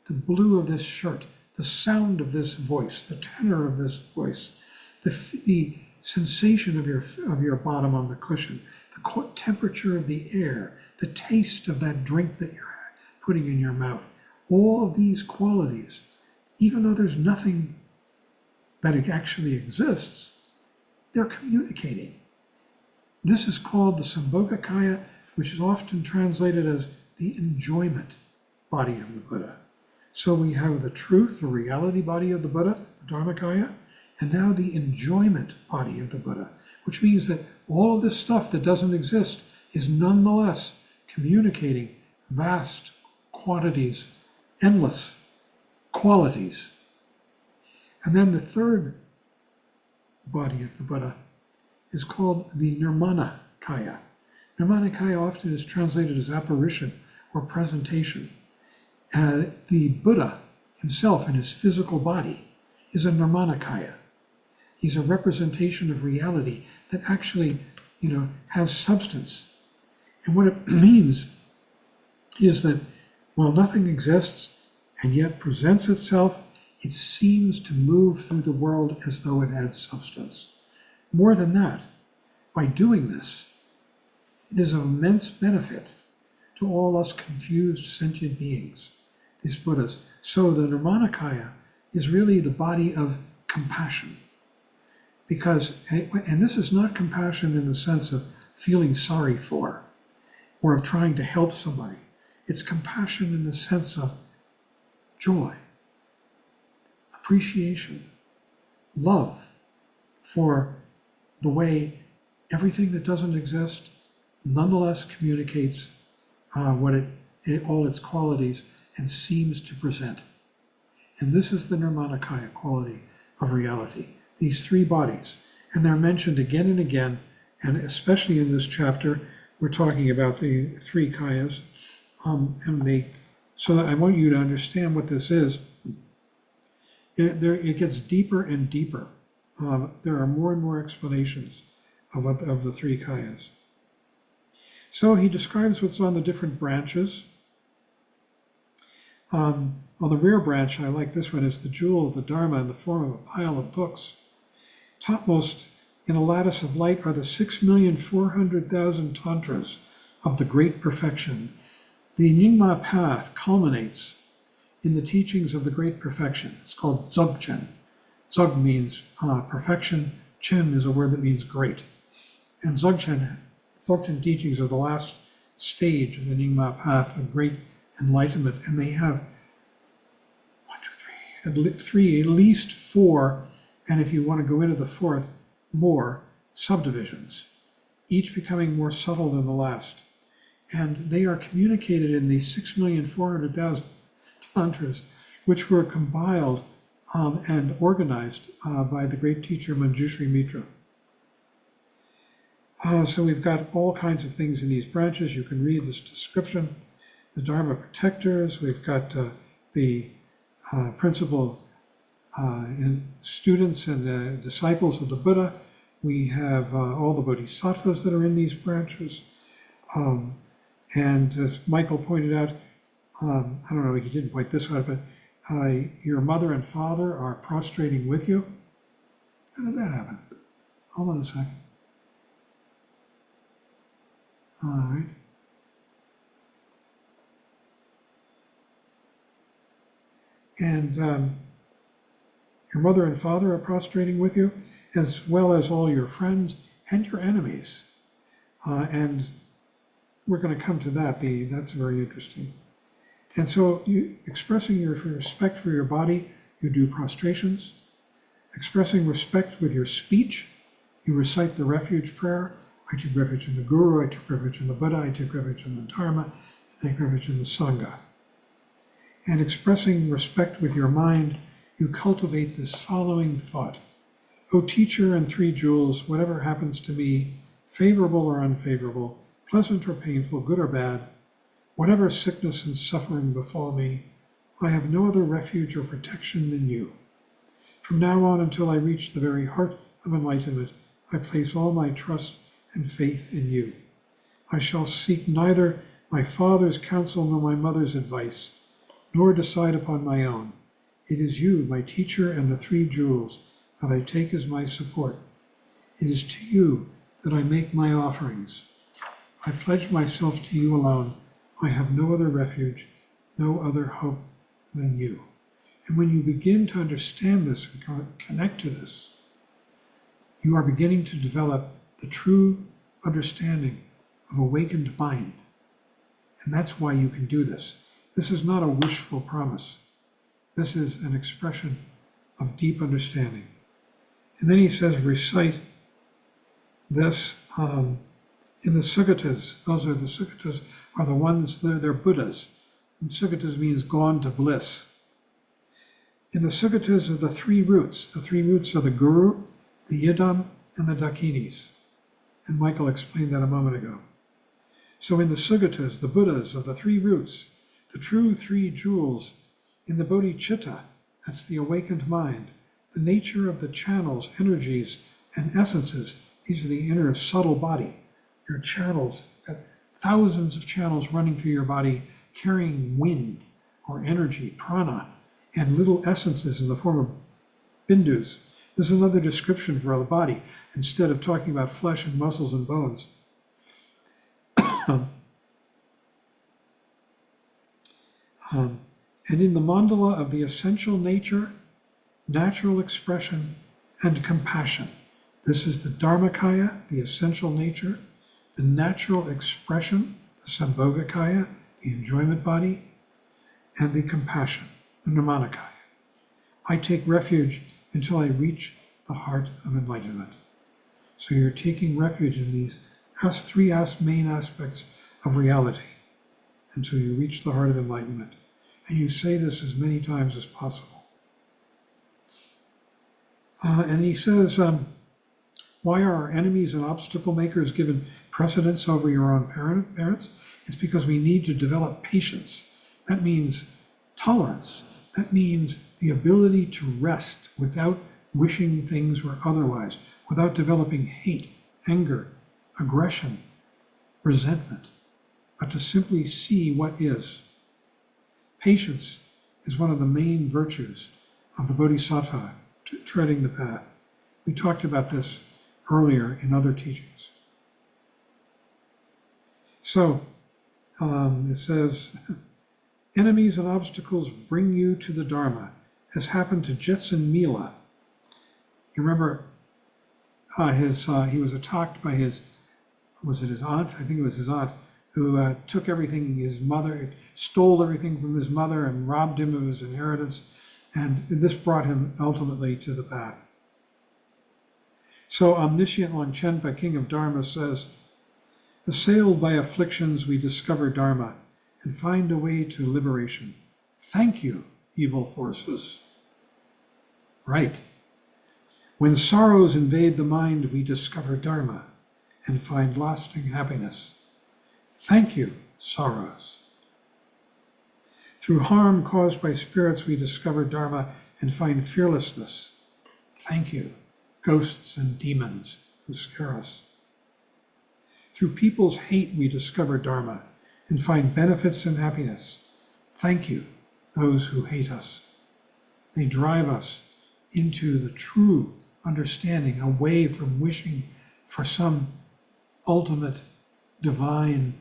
The blue of this shirt, the sound of this voice, the tenor of this voice, the sensation of your bottom on the cushion, the temperature of the air, the taste of that drink that you're putting in your mouth. All of these qualities, even though there's nothing that actually exists, they're communicating. This is called the Sambhogakaya, which is often translated as the enjoyment body of the Buddha. So we have the truth, the reality body of the Buddha, the Dharmakaya, and now the enjoyment body of the Buddha, which means that all of this stuff that doesn't exist is nonetheless communicating vast quantities, endless qualities. And then the third body of the Buddha is called the Nirmanakaya. Nirmanakaya often is translated as apparition or presentation. The Buddha himself in his physical body is a Nirmanakaya. He's a representation of reality that actually, has substance. And what it means is that while nothing exists and yet presents itself, it seems to move through the world as though it had substance. More than that, by doing this, it is of immense benefit to all us confused sentient beings, these Buddhas. So the Nirmanakaya is really the body of compassion. Because, and this is not compassion in the sense of feeling sorry for or of trying to help somebody. It's compassion in the sense of joy, appreciation, love for the way everything that doesn't exist nonetheless communicates all its qualities and seems to present. And this is the Nirmanakaya quality of reality, these three bodies. And they're mentioned again and again, and especially in this chapter, we're talking about the three kayas. So I want you to understand what this is. It gets deeper and deeper. There are more and more explanations of the three kayas. So he describes what's on the different branches. On the rear branch, I like this one, is the jewel of the Dharma in the form of a pile of books. Topmost in a lattice of light are the 6,400,000 tantras of the great perfection. The Nyingma path culminates in the teachings of the great perfection. It's called Dzogchen. Dzog means perfection. Chen is a word that means great. And Dzogchen teachings are the last stage of the Nyingma path of great enlightenment. And they have at least four, and if you want to go into the fourth, more subdivisions, each becoming more subtle than the last. And they are communicated in these 6,400,000 tantras, which were compiled and organized by the great teacher Manjushri Mitra. So we've got all kinds of things in these branches. You can read this description. The Dharma protectors, we've got the principal students and disciples of the Buddha. We have all the bodhisattvas that are in these branches. And as Michael pointed out, I don't know, he didn't point this out, but your mother and father are prostrating with you. How did that happen? Hold on a second. All right. And your mother and father are prostrating with you, as well as all your friends and your enemies. And we're going to come to that. That's very interesting. And so expressing your respect for your body, you do prostrations. Expressing respect with your speech, you recite the refuge prayer. I take refuge in the Guru, I take refuge in the Buddha, I take refuge in the Dharma, I take refuge in the Sangha. And expressing respect with your mind, you cultivate this following thought. O teacher and three jewels, whatever happens to me, favorable or unfavorable, pleasant or painful, good or bad, whatever sickness and suffering befall me, I have no other refuge or protection than you. From now on until I reach the very heart of enlightenment, I place all my trust and faith in you. I shall seek neither my father's counsel nor my mother's advice, nor decide upon my own. It is you, my teacher, and the three jewels that I take as my support. It is to you that I make my offerings. I pledge myself to you alone. I have no other refuge, no other hope than you. And when you begin to understand this and connect to this, you are beginning to develop the true understanding of awakened mind. And that's why you can do this. This is not a wishful promise. This is an expression of deep understanding. And then he says, recite this in the sukhatas. Those are the sukhatas are the ones, they're Buddhas. And sukhatas means gone to bliss. In the sukhatas are the three roots. The three roots are the Guru, the Yidam, and the Dakinis. And Michael explained that a moment ago. So in the sukhatas, the Buddhas of the three roots, the true three jewels in the bodhicitta, that's the awakened mind, the nature of the channels, energies, and essences, these are the inner subtle body. Your channels, thousands of channels running through your body, carrying wind or energy, prana, and little essences in the form of bindus. This is another description for the body, instead of talking about flesh and muscles and bones. And in the mandala of the essential nature, natural expression, and compassion. This is the Dharmakaya, the essential nature, the natural expression, the Sambhogakaya, the enjoyment body, and the compassion, the Nirmanakaya. I take refuge until I reach the heart of enlightenment. So you're taking refuge in these three main aspects of reality until you reach the heart of enlightenment. And you say this as many times as possible. And he says, why are our enemies and obstacle makers given precedence over your own parents? It's because we need to develop patience. That means tolerance. That means the ability to rest without wishing things were otherwise, without developing hate, anger, aggression, resentment, but to simply see what is. Patience is one of the main virtues of the Bodhisattva treading the path. We talked about this earlier in other teachings. So it says, enemies and obstacles bring you to the Dharma, as happened to Jetsun Mila. You remember he was attacked by his aunt? I think it was his aunt, who took everything stole everything from his mother and robbed him of his inheritance. And this brought him ultimately to the path. So omniscient Longchenpa, king of Dharma, says, assailed by afflictions, we discover Dharma and find a way to liberation. Thank you, evil forces. Right. When sorrows invade the mind, we discover Dharma and find lasting happiness. Thank you, sorrows. Through harm caused by spirits, we discover Dharma and find fearlessness. Thank you, ghosts and demons who scare us. Through people's hate, we discover Dharma and find benefits and happiness. Thank you, those who hate us. They drive us into the true understanding, away from wishing for some ultimate divine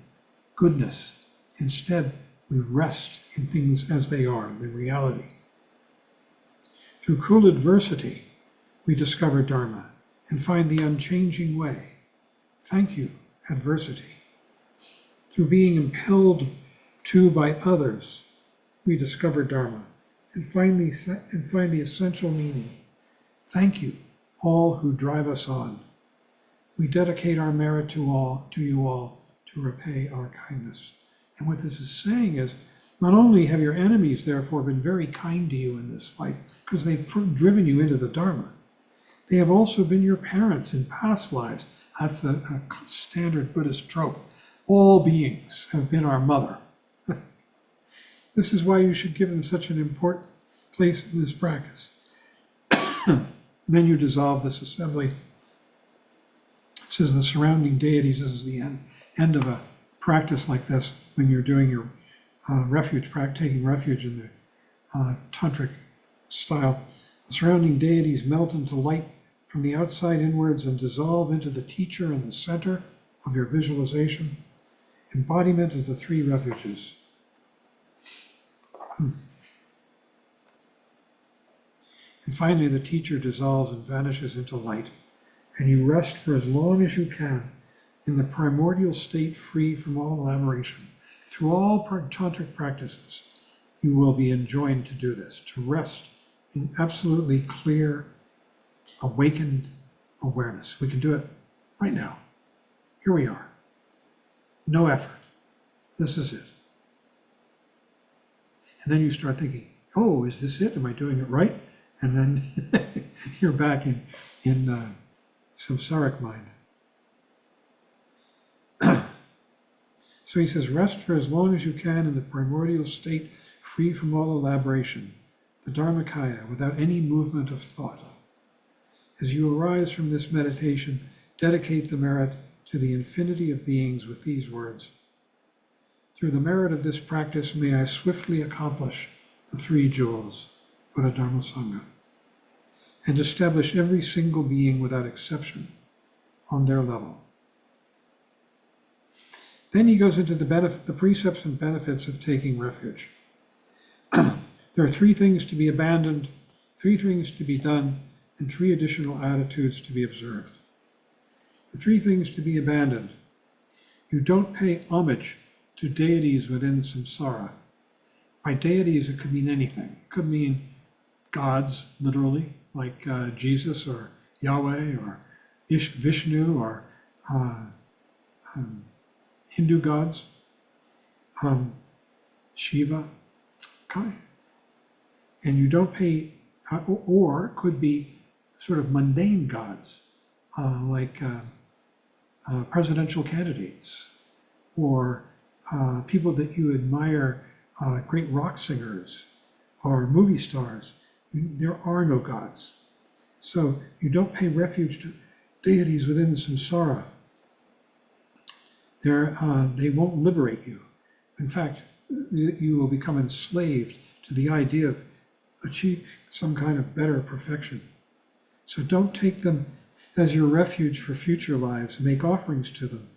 goodness. Instead, we rest in things as they are, the reality. Through cruel adversity, we discover Dharma and find the unchanging way. Thank you, adversity. Through being impelled to by others, we discover Dharma and find the essential meaning. Thank you, all who drive us on. We dedicate our merit to you all to repay our kindness. And what this is saying is, not only have your enemies therefore been very kind to you in this life, because they've driven you into the Dharma, they have also been your parents in past lives. That's a standard Buddhist trope. All beings have been our mother. This is why you should give them such an important place in this practice. Then you dissolve this assembly. It says the surrounding deities, this is the end of a practice like this, when you're doing your refuge, taking refuge in the tantric style. The surrounding deities melt into light from the outside inwards and dissolve into the teacher in the center of your visualization, embodiment of the three refuges. And finally, the teacher dissolves and vanishes into light, and you rest for as long as you can in the primordial state, free from all elaboration. Through all tantric practices, you will be enjoined to do this, to rest in absolutely clear, awakened awareness. We can do it right now. Here we are. No effort. This is it. And then you start thinking, oh, is this it? Am I doing it right? And then you're back in samsaric mind. So he says, rest for as long as you can in the primordial state, free from all elaboration, the Dharmakaya, without any movement of thought. As you arise from this meditation, dedicate the merit to the infinity of beings with these words. Through the merit of this practice, may I swiftly accomplish the three jewels, Buddha, Dharma, Sangha, and establish every single being without exception on their level. Then he goes into the precepts and benefits of taking refuge. There are 3 things to be abandoned, 3 things to be done, and 3 additional attitudes to be observed. The 3 things to be abandoned. You don't pay homage to deities within samsara. By deities, it could mean anything. It could mean gods, literally, like Jesus or Yahweh or Vishnu or Hindu gods, Shiva. Okay. And you don't pay, or it could be sort of mundane gods, like presidential candidates or people that you admire, great rock singers or movie stars. There are no gods. So you don't pay refuge to deities within the samsara. They won't liberate you. In fact, you will become enslaved to the idea of achieving some kind of better perfection. So don't take them as your refuge for future lives. Make offerings to them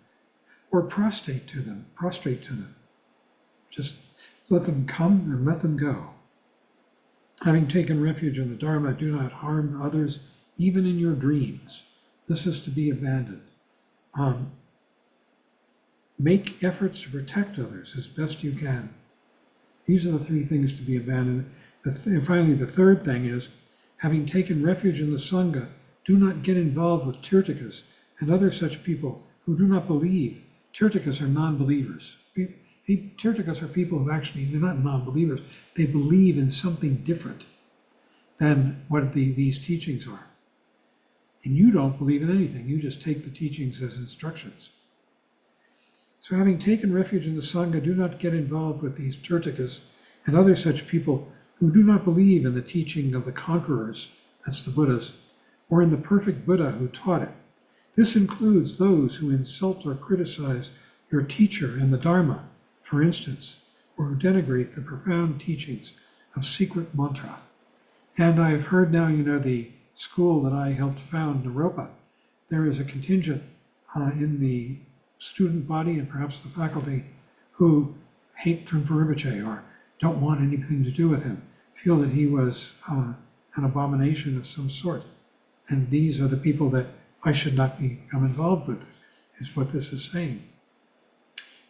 or prostrate to them. Just let them come and let them go. Having taken refuge in the Dharma, do not harm others, even in your dreams. This is to be abandoned. Make efforts to protect others as best you can. These are the 3 things to be abandoned. And finally, the 3rd thing is, having taken refuge in the Sangha, do not get involved with Tirthakas and other such people who do not believe. Tirthakas are non-believers. Tirthakas are people who actually, they're not non-believers. They believe in something different than what these teachings are. And you don't believe in anything. You just take the teachings as instructions. So having taken refuge in the Sangha, do not get involved with these Tirthakas and other such people who do not believe in the teaching of the conquerors, that's the Buddhas, or in the perfect Buddha who taught it. This includes those who insult or criticize your teacher and the Dharma, for instance, or who denigrate the profound teachings of secret mantra. And I've heard now, the school that I helped found, Naropa, there is a contingent in the student body and perhaps the faculty who hate Trungpa Rinpoche or don't want anything to do with him, feel that he was an abomination of some sort. And these are the people that I should not become involved with, is what this is saying.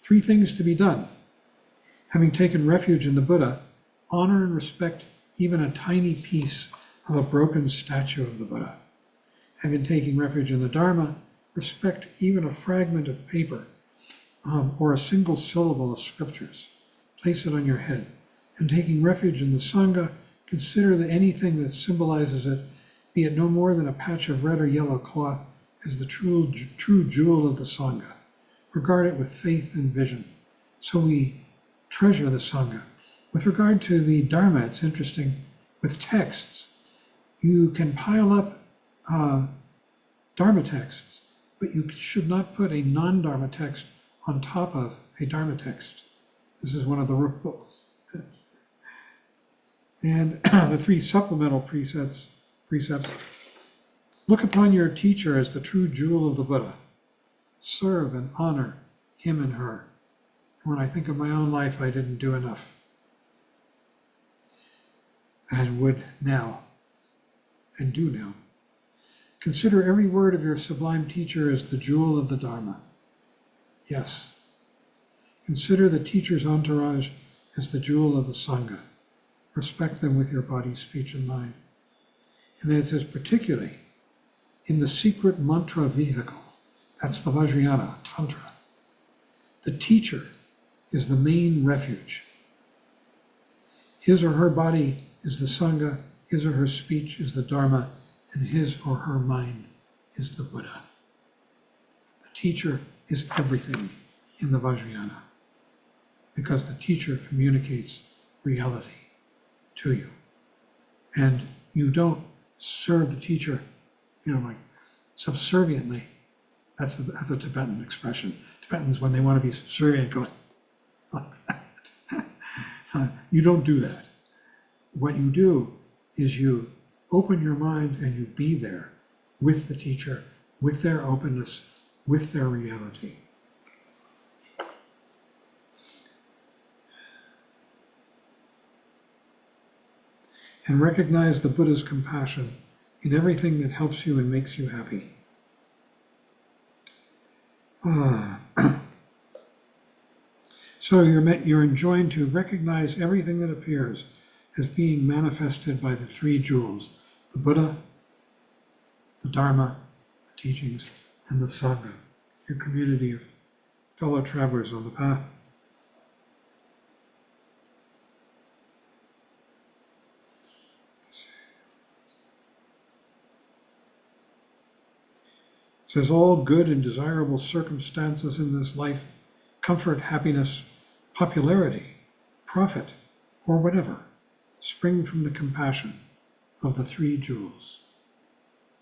3 things to be done. Having taken refuge in the Buddha, honor and respect even a tiny piece of a broken statue of the Buddha. Having taken refuge in the Dharma, respect even a fragment of paper or a single syllable of scriptures. Place it on your head. And taking refuge in the Sangha, consider that anything that symbolizes it, be it no more than a patch of red or yellow cloth, as the true jewel of the Sangha. Regard it with faith and vision. So we treasure the Sangha. With regard to the Dharma, it's interesting, with texts, you can pile up Dharma texts, but you should not put a non-Dharma text on top of a Dharma text. This is one of the rules. And the 3 supplemental precepts. Look upon your teacher as the true jewel of the Buddha. Serve and honor him and her. When I think of my own life, I didn't do enough. And would now, and do now. Consider every word of your sublime teacher as the jewel of the Dharma. Yes. Consider the teacher's entourage as the jewel of the Sangha. Respect them with your body, speech, and mind. And then it says, particularly in the secret mantra vehicle, that's the Vajrayana, Tantra. The teacher is the main refuge. His or her body is the Sangha, his or her speech is the Dharma, and his or her mind is the Buddha. The teacher is everything in the Vajrayana because the teacher communicates reality to you. And you don't serve the teacher, like subserviently. That's a Tibetan expression. Tibetans, when they want to be subservient, go like that. You don't do that. What you do is you open your mind and you be there with the teacher, with their openness, with their reality. and recognize the Buddha's compassion in everything that helps you and makes you happy. So you're enjoined to recognize everything that appears as being manifested by the three jewels: the Buddha, the Dharma, the teachings, and the Sangha, your community of fellow travelers on the path. It says all good and desirable circumstances in this life, comfort, happiness, popularity, profit, or whatever, spring from the compassion of the three jewels.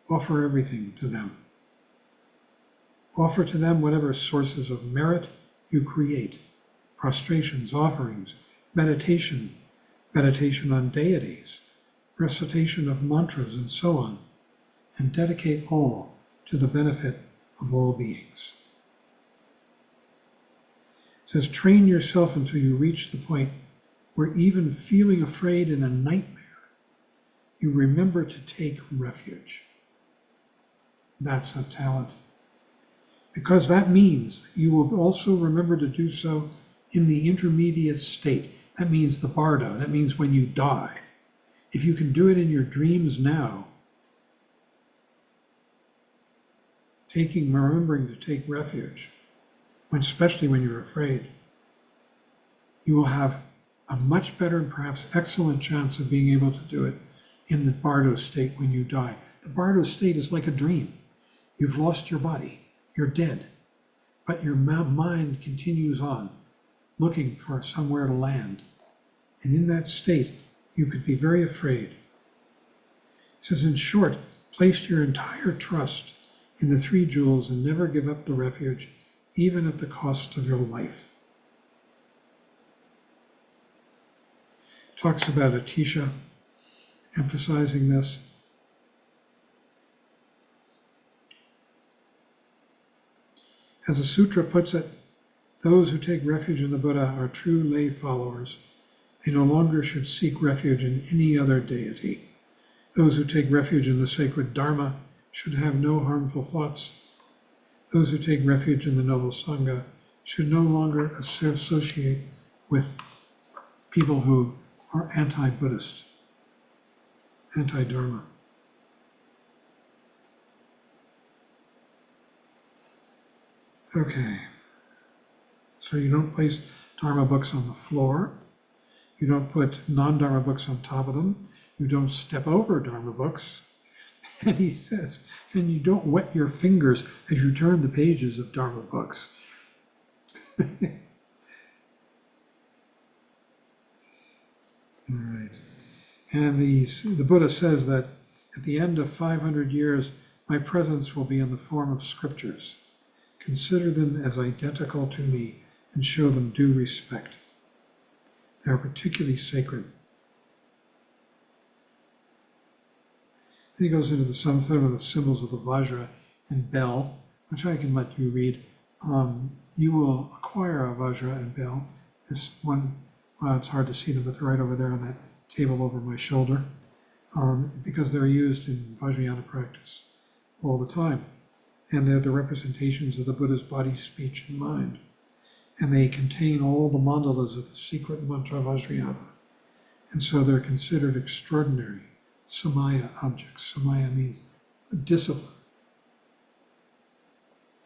Offer everything to them. Offer to them whatever sources of merit you create: prostrations, offerings, meditation, meditation on deities, recitation of mantras, and so on, and dedicate all to the benefit of all beings. It says, train yourself until you reach the point where even feeling afraid in a nightmare, you remember to take refuge. That's a talent. Because that means that you will also remember to do so in the intermediate state. That means the bardo. That means when you die. If you can do it in your dreams now, remembering to take refuge, especially when you're afraid, you will have a much better and perhaps excellent chance of being able to do it in the bardo state when you die. The bardo state is like a dream. You've lost your body. You're dead. But your mind continues on, looking for somewhere to land. And in that state, you could be very afraid. It says, in short, place your entire trust in the three jewels and never give up the refuge, even at the cost of your life. Talks about Atisha, emphasizing this. As the sutra puts it, those who take refuge in the Buddha are true lay followers. They no longer should seek refuge in any other deity. Those who take refuge in the sacred Dharma should have no harmful thoughts. Those who take refuge in the noble Sangha should no longer associate with people who are anti-Buddhist, anti-Dharma. Okay, so you don't place Dharma books on the floor. You don't put non-Dharma books on top of them. You don't step over Dharma books. And he says, and you don't wet your fingers as you turn the pages of Dharma books. All right. And the Buddha says that at the end of 500 years, my presence will be in the form of scriptures. Consider them as identical to me and show them due respect. They are particularly sacred. Then he goes into some of the symbols of the Vajra and bell, which I can let you read. You will acquire a Vajra and bell. There's one, well, it's hard to see them, but they're right over there on that table over my shoulder, because they're used in Vajrayana practice all the time. And they're the representations of the Buddha's body, speech, and mind. And they contain all the mandalas of the secret mantra Vajrayana. And so they're considered extraordinary Samaya objects. Samaya means discipline.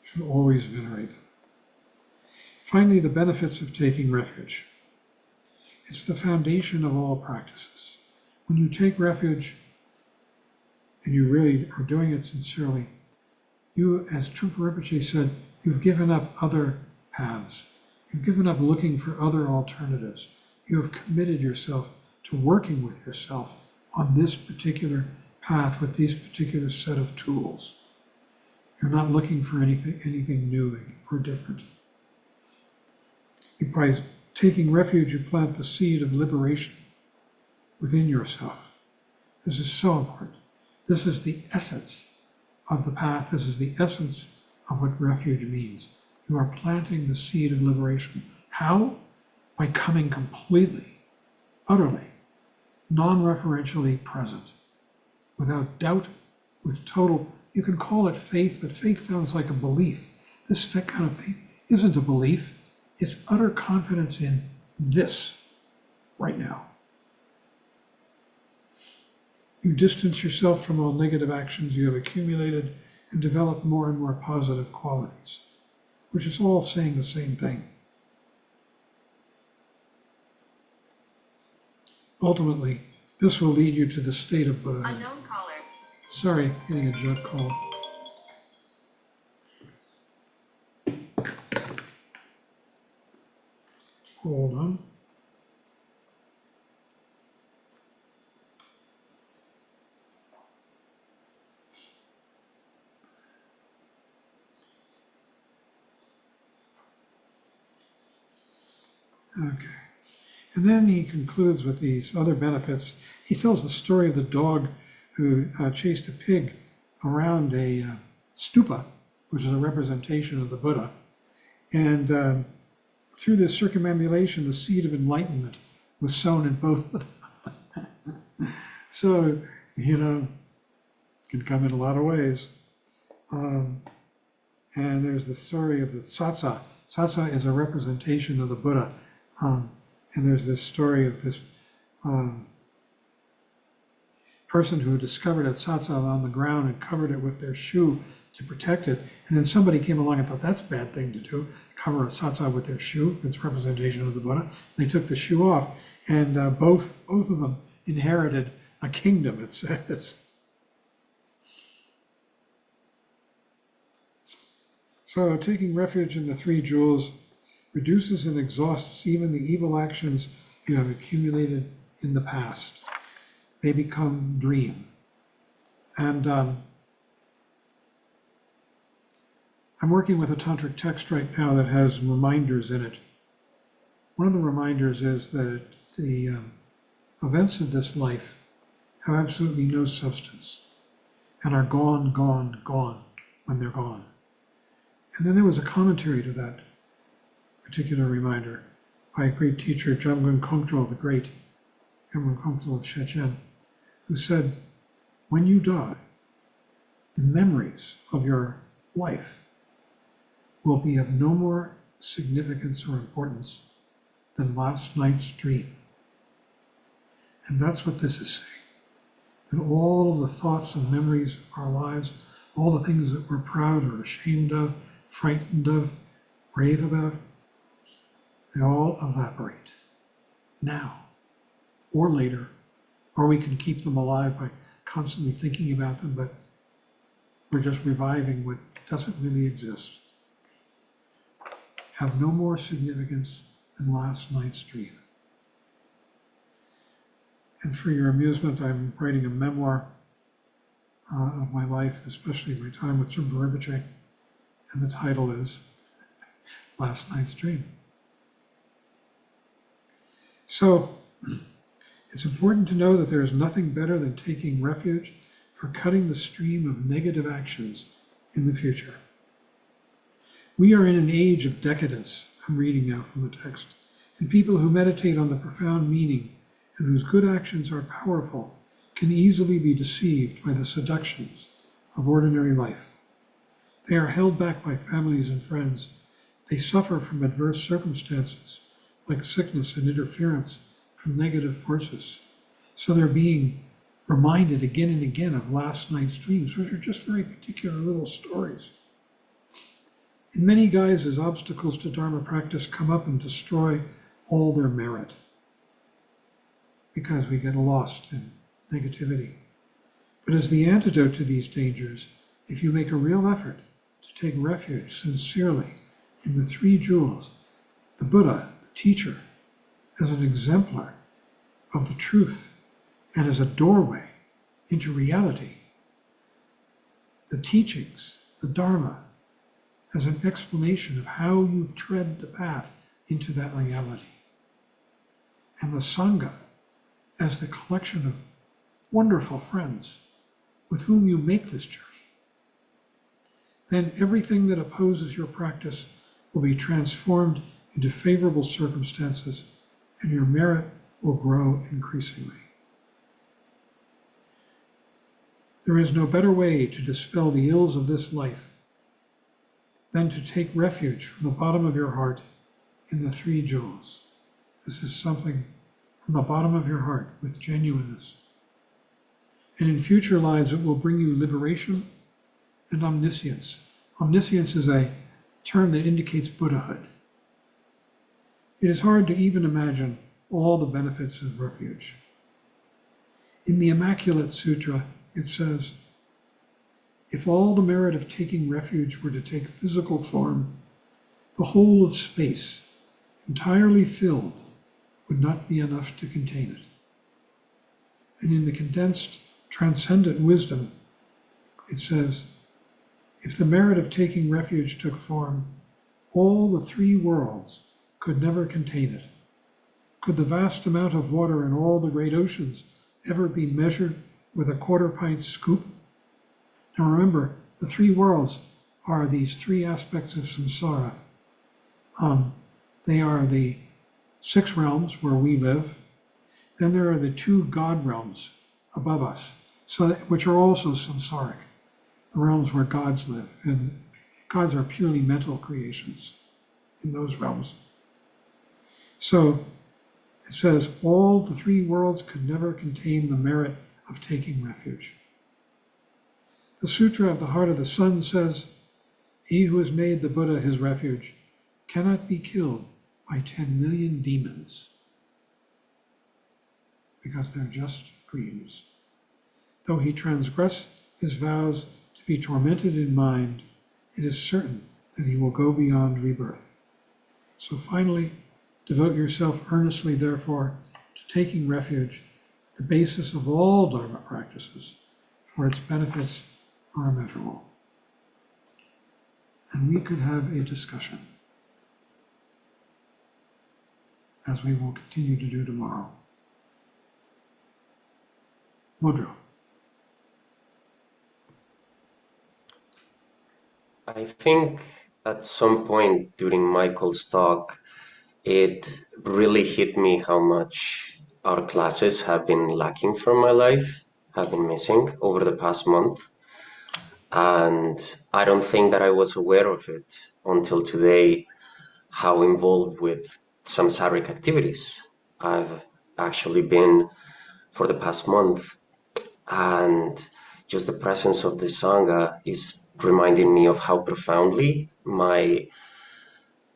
You should always venerate them. Finally, the benefits of taking refuge. It's the foundation of all practices. When you take refuge, and you really are doing it sincerely, you, as Trungpa Rinpoche said, you've given up other paths. You've given up looking for other alternatives. You have committed yourself to working with yourself on this particular path with these particular set of tools. You're not looking for anything new or different. By taking refuge, you plant the seed of liberation within yourself. This is so important. This is the essence of the path. This is the essence of what refuge means. You are planting the seed of liberation. How? By coming completely, utterly, non-referentially present, without doubt, with total, you can call it faith, but faith sounds like a belief. This kind of faith isn't a belief, it's utter confidence in this right now. You distance yourself from all negative actions you have accumulated and develop more and more positive qualities, which is all saying the same thing. Ultimately, this will lead you to the state of Buddhahood. Unknown caller. Sorry, getting a jet call. Hold on. Okay. And then he concludes with these other benefits. He tells the story of the dog who chased a pig around a stupa, which is a representation of the Buddha. And through this circumambulation, the seed of enlightenment was sown in both of them. So, it can come in a lot of ways. And there's the story of the tsatsa. Tsatsa is a representation of the Buddha. And there's this story of this person who discovered a tsatsa on the ground and covered it with their shoe to protect it. And then somebody came along and thought, that's a bad thing to do, cover a tsatsa with their shoe. That's representation of the Buddha. They took the shoe off, and both of them inherited a kingdom, it says. So taking refuge in the three jewels reduces and exhausts even the evil actions you have accumulated in the past. They become dream. And I'm working with a tantric text right now that has reminders in it. One of the reminders is that the events of this life have absolutely no substance and are gone, gone, gone when they're gone. And then there was a commentary to that particular reminder by a great teacher, Jamgon Kongtrul, the great Jamgon Kongtrul of Shechen, who said, when you die, the memories of your life will be of no more significance or importance than last night's dream. And that's what this is saying. That all of the thoughts and memories of our lives, all the things that we're proud or ashamed of, frightened of, brave about, they all evaporate now or later, or we can keep them alive by constantly thinking about them, but we're just reviving what doesn't really exist. Have no more significance than last night's dream. And for your amusement, I'm writing a memoir of my life, especially my time with Rinpoche, and the title is Last Night's Dream. So it's important to know that there is nothing better than taking refuge for cutting the stream of negative actions in the future. We are in an age of decadence, I'm reading now from the text, and people who meditate on the profound meaning and whose good actions are powerful can easily be deceived by the seductions of ordinary life. They are held back by families and friends. They suffer from adverse circumstances like sickness and interference from negative forces. So they're being reminded again and again of last night's dreams, which are just very particular little stories. In many guises, obstacles to Dharma practice come up and destroy all their merit because we get lost in negativity. But as the antidote to these dangers, if you make a real effort to take refuge sincerely in the three jewels, the Buddha, the teacher, as an exemplar of the truth and as a doorway into reality, the teachings, the Dharma, as an explanation of how you tread the path into that reality, and the Sangha as the collection of wonderful friends with whom you make this journey, then everything that opposes your practice will be transformed into favorable circumstances, and your merit will grow increasingly. There is no better way to dispel the ills of this life than to take refuge from the bottom of your heart in the three jewels. This is something from the bottom of your heart with genuineness. And in future lives, it will bring you liberation and omniscience. Omniscience is a term that indicates Buddhahood. It is hard to even imagine all the benefits of refuge. In the Immaculate Sutra, it says, if all the merit of taking refuge were to take physical form, the whole of space, entirely filled, would not be enough to contain it. And in the condensed transcendent wisdom, it says, if the merit of taking refuge took form, all the three worlds could never contain it. Could the vast amount of water in all the great oceans ever be measured with a quarter-pint scoop? Now remember, the three worlds are these three aspects of samsara. They are the 6 realms where we live. Then there are the 2 God realms above us, which are also samsaric, the realms where gods live. And gods are purely mental creations in those realms. So it says, all the 3 worlds could never contain the merit of taking refuge. The Sutra of the Heart of the Sun says, he who has made the Buddha his refuge cannot be killed by 10 million demons, because they're just dreams. Though he transgress his vows to be tormented in mind, it is certain that he will go beyond rebirth. So finally, devote yourself earnestly, therefore, to taking refuge, the basis of all Dharma practices, for its benefits are immeasurable. And we could have a discussion, as we will continue to do tomorrow. Modro. I think at some point during Michael's talk, it really hit me how much our classes have been lacking from my life, have been missing over the past month. And I don't think that I was aware of it until today, how involved with samsaric activities I've actually been for the past month. And just the presence of the Sangha is reminding me of how profoundly my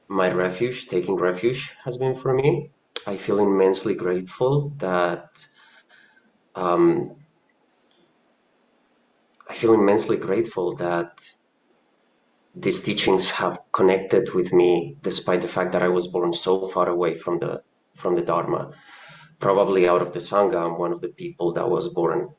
refuge, taking refuge, has been for me. I feel immensely grateful that these teachings have connected with me, despite the fact that I was born so far away from the Dharma. Probably out of the Sangha, I'm one of the people that was born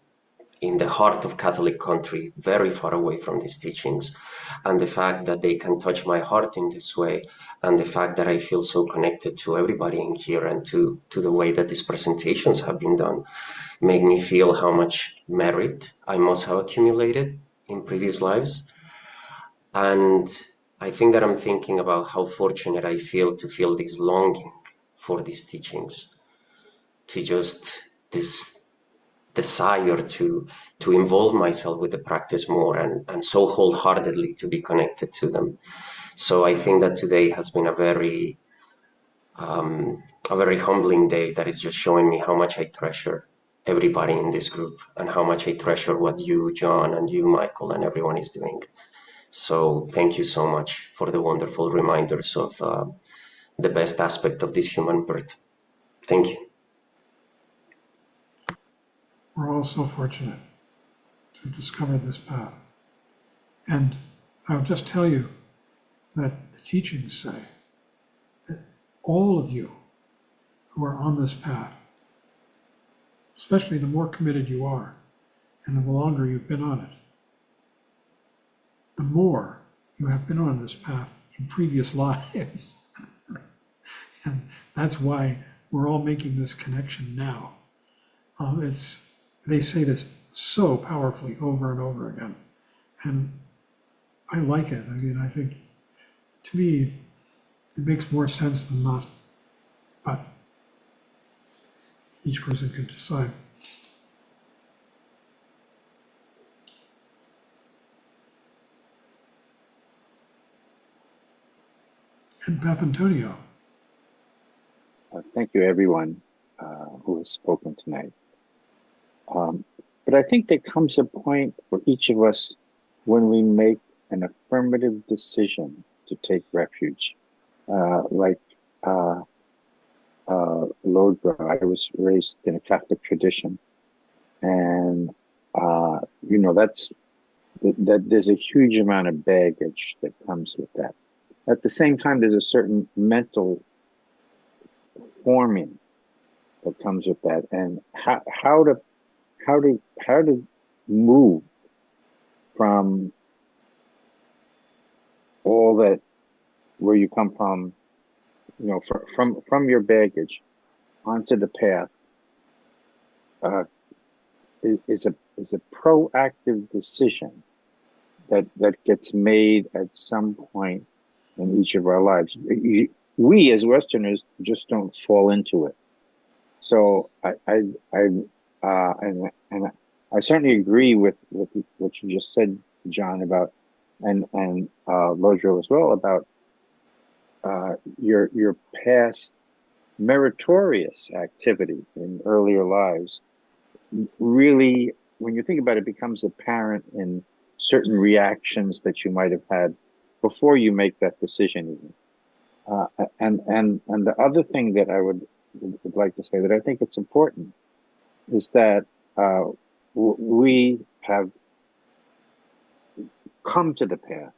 in the heart of Catholic country, very far away from these teachings. And the fact that they can touch my heart in this way, and the fact that I feel so connected to everybody in here and to the way that these presentations have been done, make me feel how much merit I must have accumulated in previous lives. And I think that I'm thinking about how fortunate I feel to feel this longing for these teachings, to just this desire to involve myself with the practice more and so wholeheartedly to be connected to them. So I think that today has been a very humbling day that is just showing me how much I treasure everybody in this group and how much I treasure what you, John, and you, Michael, and everyone is doing. So thank you so much for the wonderful reminders of the best aspect of this human birth. Thank you. We're all so fortunate to have discovered this path. And I'll just tell you that the teachings say that all of you who are on this path, especially the more committed you are and the longer you've been on it, the more you have been on this path in previous lives. And that's why we're all making this connection now. They say this so powerfully over and over again. And I like it. I mean, I think, to me, it makes more sense than not. But each person can decide. And Pap Antonio. Thank you, everyone who has spoken tonight. But I think there comes a point for each of us when we make an affirmative decision to take refuge. Like Lodra, I was raised in a Catholic tradition, and that there's a huge amount of baggage that comes with that. At the same time, there's a certain mental forming that comes with that, and how to move from all that, where you come from, from your baggage onto the path, is a proactive decision that gets made at some point in each of our lives. We as Westerners just don't fall into it. So and I certainly agree with what you just said, John, about and Lodro as well, about your past meritorious activity in earlier lives. Really, when you think about it, becomes apparent in certain reactions that you might have had before you make that decision even. And the other thing that I would like to say, that I think it's important, is that we have come to the path.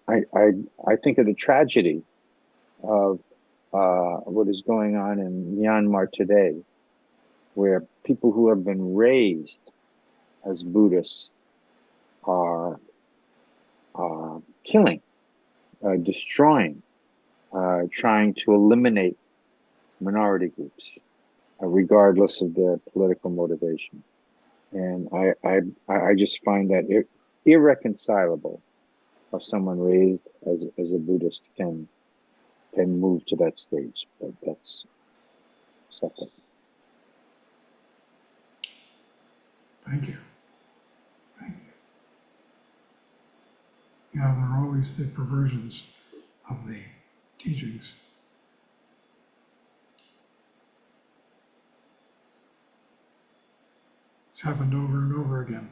I think of the tragedy of what is going on in Myanmar today, where people who have been raised as Buddhists are killing, destroying, trying to eliminate minority groups, regardless of their political motivation. And I just find that irreconcilable how someone raised as a Buddhist can move to that stage. But that's separate. Thank you. Thank you. Yeah, there are always the perversions of the teachings. It's happened over and over again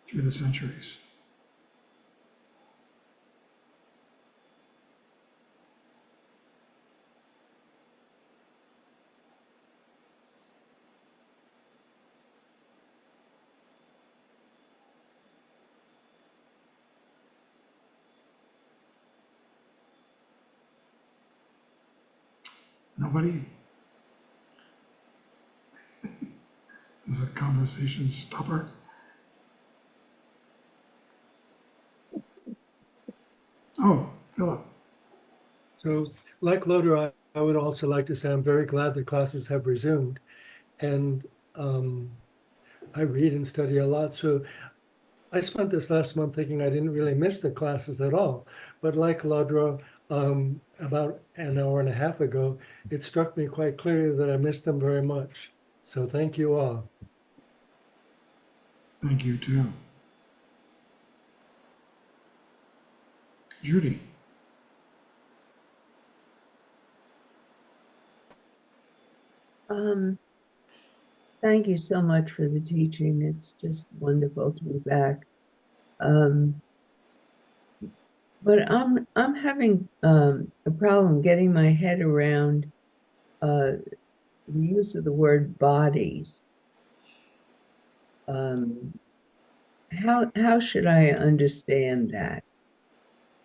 through the centuries. Nobody? This is a conversation stopper. Oh, Philip. So, like Loder, I would also like to say I'm very glad the classes have resumed. And I read and study a lot. So I spent this last month thinking I didn't really miss the classes at all. But like Lodra, about an hour and a half ago, it struck me quite clearly that I missed them very much. So thank you all. Thank you too. Judy. Thank you so much for the teaching. It's just wonderful to be back. But I'm having a problem getting my head around the use of the word bodies. How should I understand that?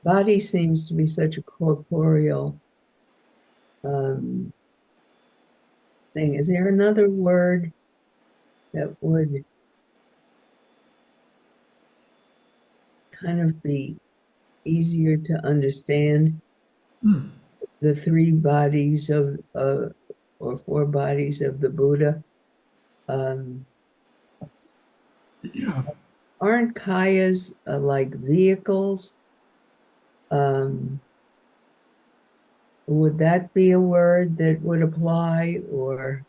Body seems to be such a corporeal thing. Is there another word that would kind of be easier to understand? The three bodies of or four bodies of the Buddha. Yeah. Aren't kayas like vehicles? Would that be a word that would apply, or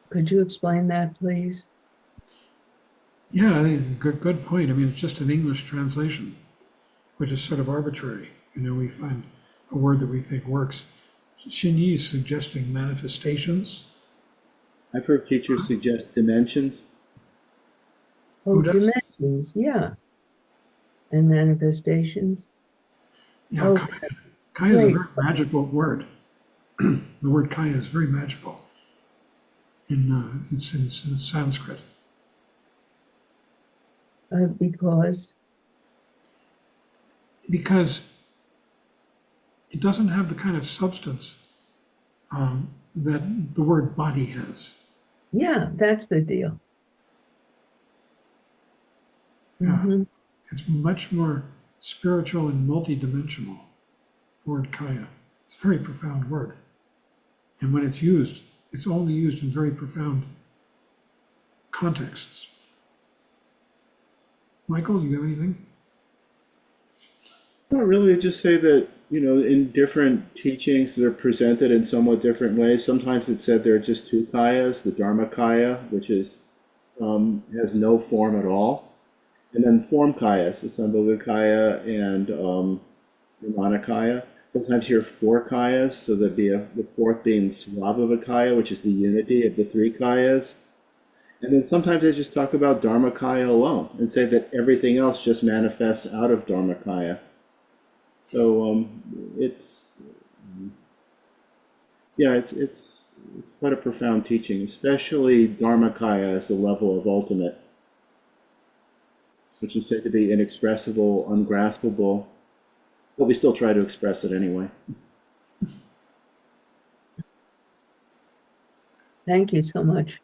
could you explain that, please? Yeah, I think it's a good point. I mean, it's just an English translation. which is sort of arbitrary. We find a word that we think works. Xinyi is suggesting manifestations. I've heard teachers suggest dimensions. Oh, Who does? dimensions, yeah. And manifestations. Yeah, Oh, Kaya is a great. very magical word. The word Kaya is very magical. It's in Sanskrit. Because it doesn't have the kind of substance that the word body has. Yeah, that's the deal. Yeah. Mhm. It's much more spiritual and multidimensional, the word Kaya. It's a very profound word. And when it's used, it's only used in very profound contexts. Michael, you have anything? Not really, just say that, in different teachings, they're presented in somewhat different ways. Sometimes it's said there are just two kayas, the Dharma kaya, which is has no form at all, and then form kayas, the Sambhoga kaya and Nirvana kaya. Sometimes you hear four kayas, so there'd be the fourth being Swabhava kaya, which is the unity of the three kayas. And then sometimes they just talk about Dharmakaya alone and say that everything else just manifests out of Dharmakaya. So it's quite a profound teaching, especially Dharmakaya as the level of ultimate, which is said to be inexpressible, ungraspable, but we still try to express it anyway. Thank you so much.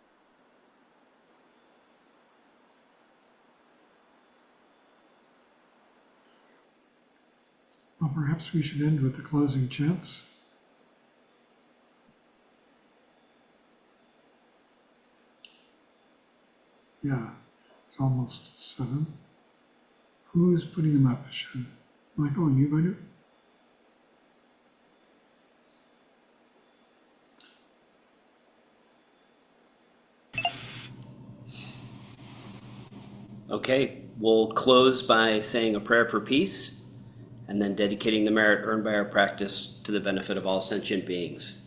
Well, perhaps we should end with the closing chants. Yeah, it's almost 7. Who's putting them up? Michael, are you going to? Okay, we'll close by saying a prayer for peace and then dedicating the merit earned by our practice to the benefit of all sentient beings.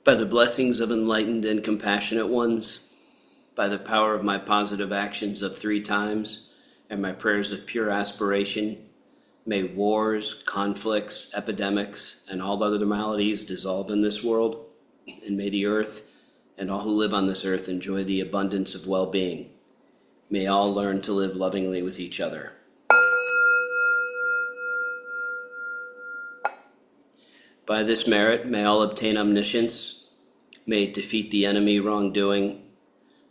By the blessings of enlightened and compassionate ones, by the power of my positive actions of 3 times and my prayers of pure aspiration, may wars, conflicts, epidemics, and all other maladies dissolve in this world, and may the earth and all who live on this earth enjoy the abundance of well-being. May all learn to live lovingly with each other. By this merit, may all obtain omniscience, may it defeat the enemy wrongdoing,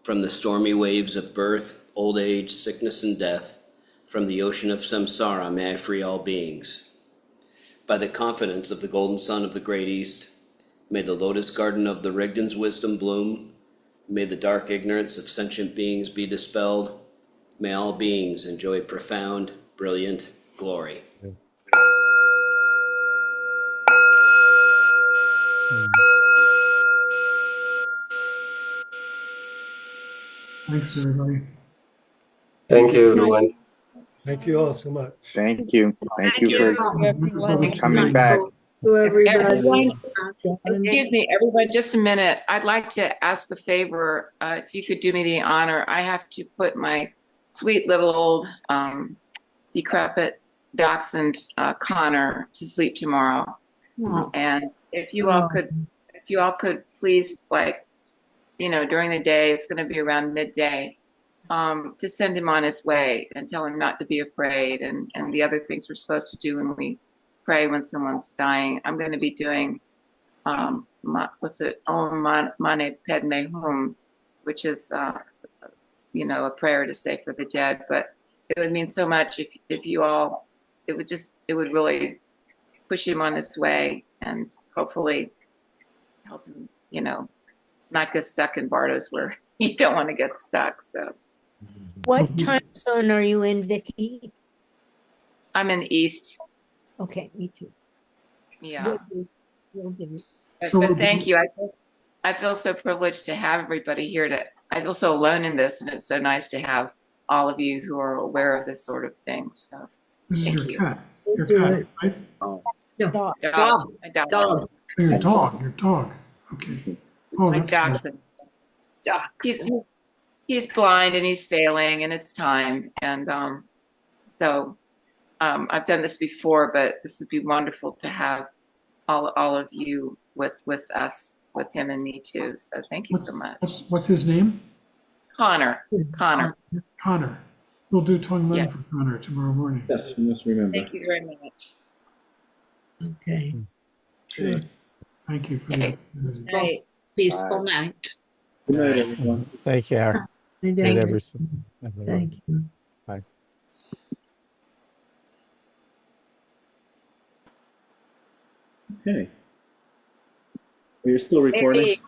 from the stormy waves of birth, old age, sickness, and death, from the ocean of samsara, may I free all beings. By the confidence of the golden sun of the great East, may the lotus garden of the Rigdon's wisdom bloom, may the dark ignorance of sentient beings be dispelled, may all beings enjoy profound, brilliant glory. Thanks, everybody. Thank you, everyone. Thank you all so much. Thank you. Thank you for everyone. coming back. To everybody. Everyone, John. excuse me, everyone, just a minute. I'd like to ask a favor. If you could do me the honor, I have to put my sweet little old decrepit dachshund Connor to sleep tomorrow. Oh, And if you all could please, like, during the day, it's going to be around midday, to send him on his way and tell him not to be afraid and the other things we're supposed to do when we pray when someone's dying. I'm going to be doing Om Mani Padme Hum, which is a prayer to say for the dead. But it would mean so much if you all, it would really push him on his way and hopefully help him, not get stuck in Bardos where you don't want to get stuck. So what time zone are you in, Vicky? I'm in the East. Okay, me too. Yeah. Will do. So But thank you. I feel so privileged to have everybody here I feel so alone in this, and it's so nice to have all of you who are aware of this sort of thing. So This is thank your you. cat. Your Do cat, it. right? No, Dog. My dog. dog. Oh, your dog. Your dog. Okay. Oh, My that's dog's good. he's blind and he's failing, and it's time. And so I've done this before, but this would be wonderful to have all of you with us, with him and me too. So thank you so much. What's his name? Connor. Connor. We'll do Tonglen Yeah. for Connor tomorrow morning. Yes, you must remember. Thank you very much. Okay. Okay. Thank you for the Okay. opportunity. Night. Peaceful night. Good night, everyone. Take care. Thank Good you. everyone. Thank you. Bye. Okay. Well, you're still recording? Hey.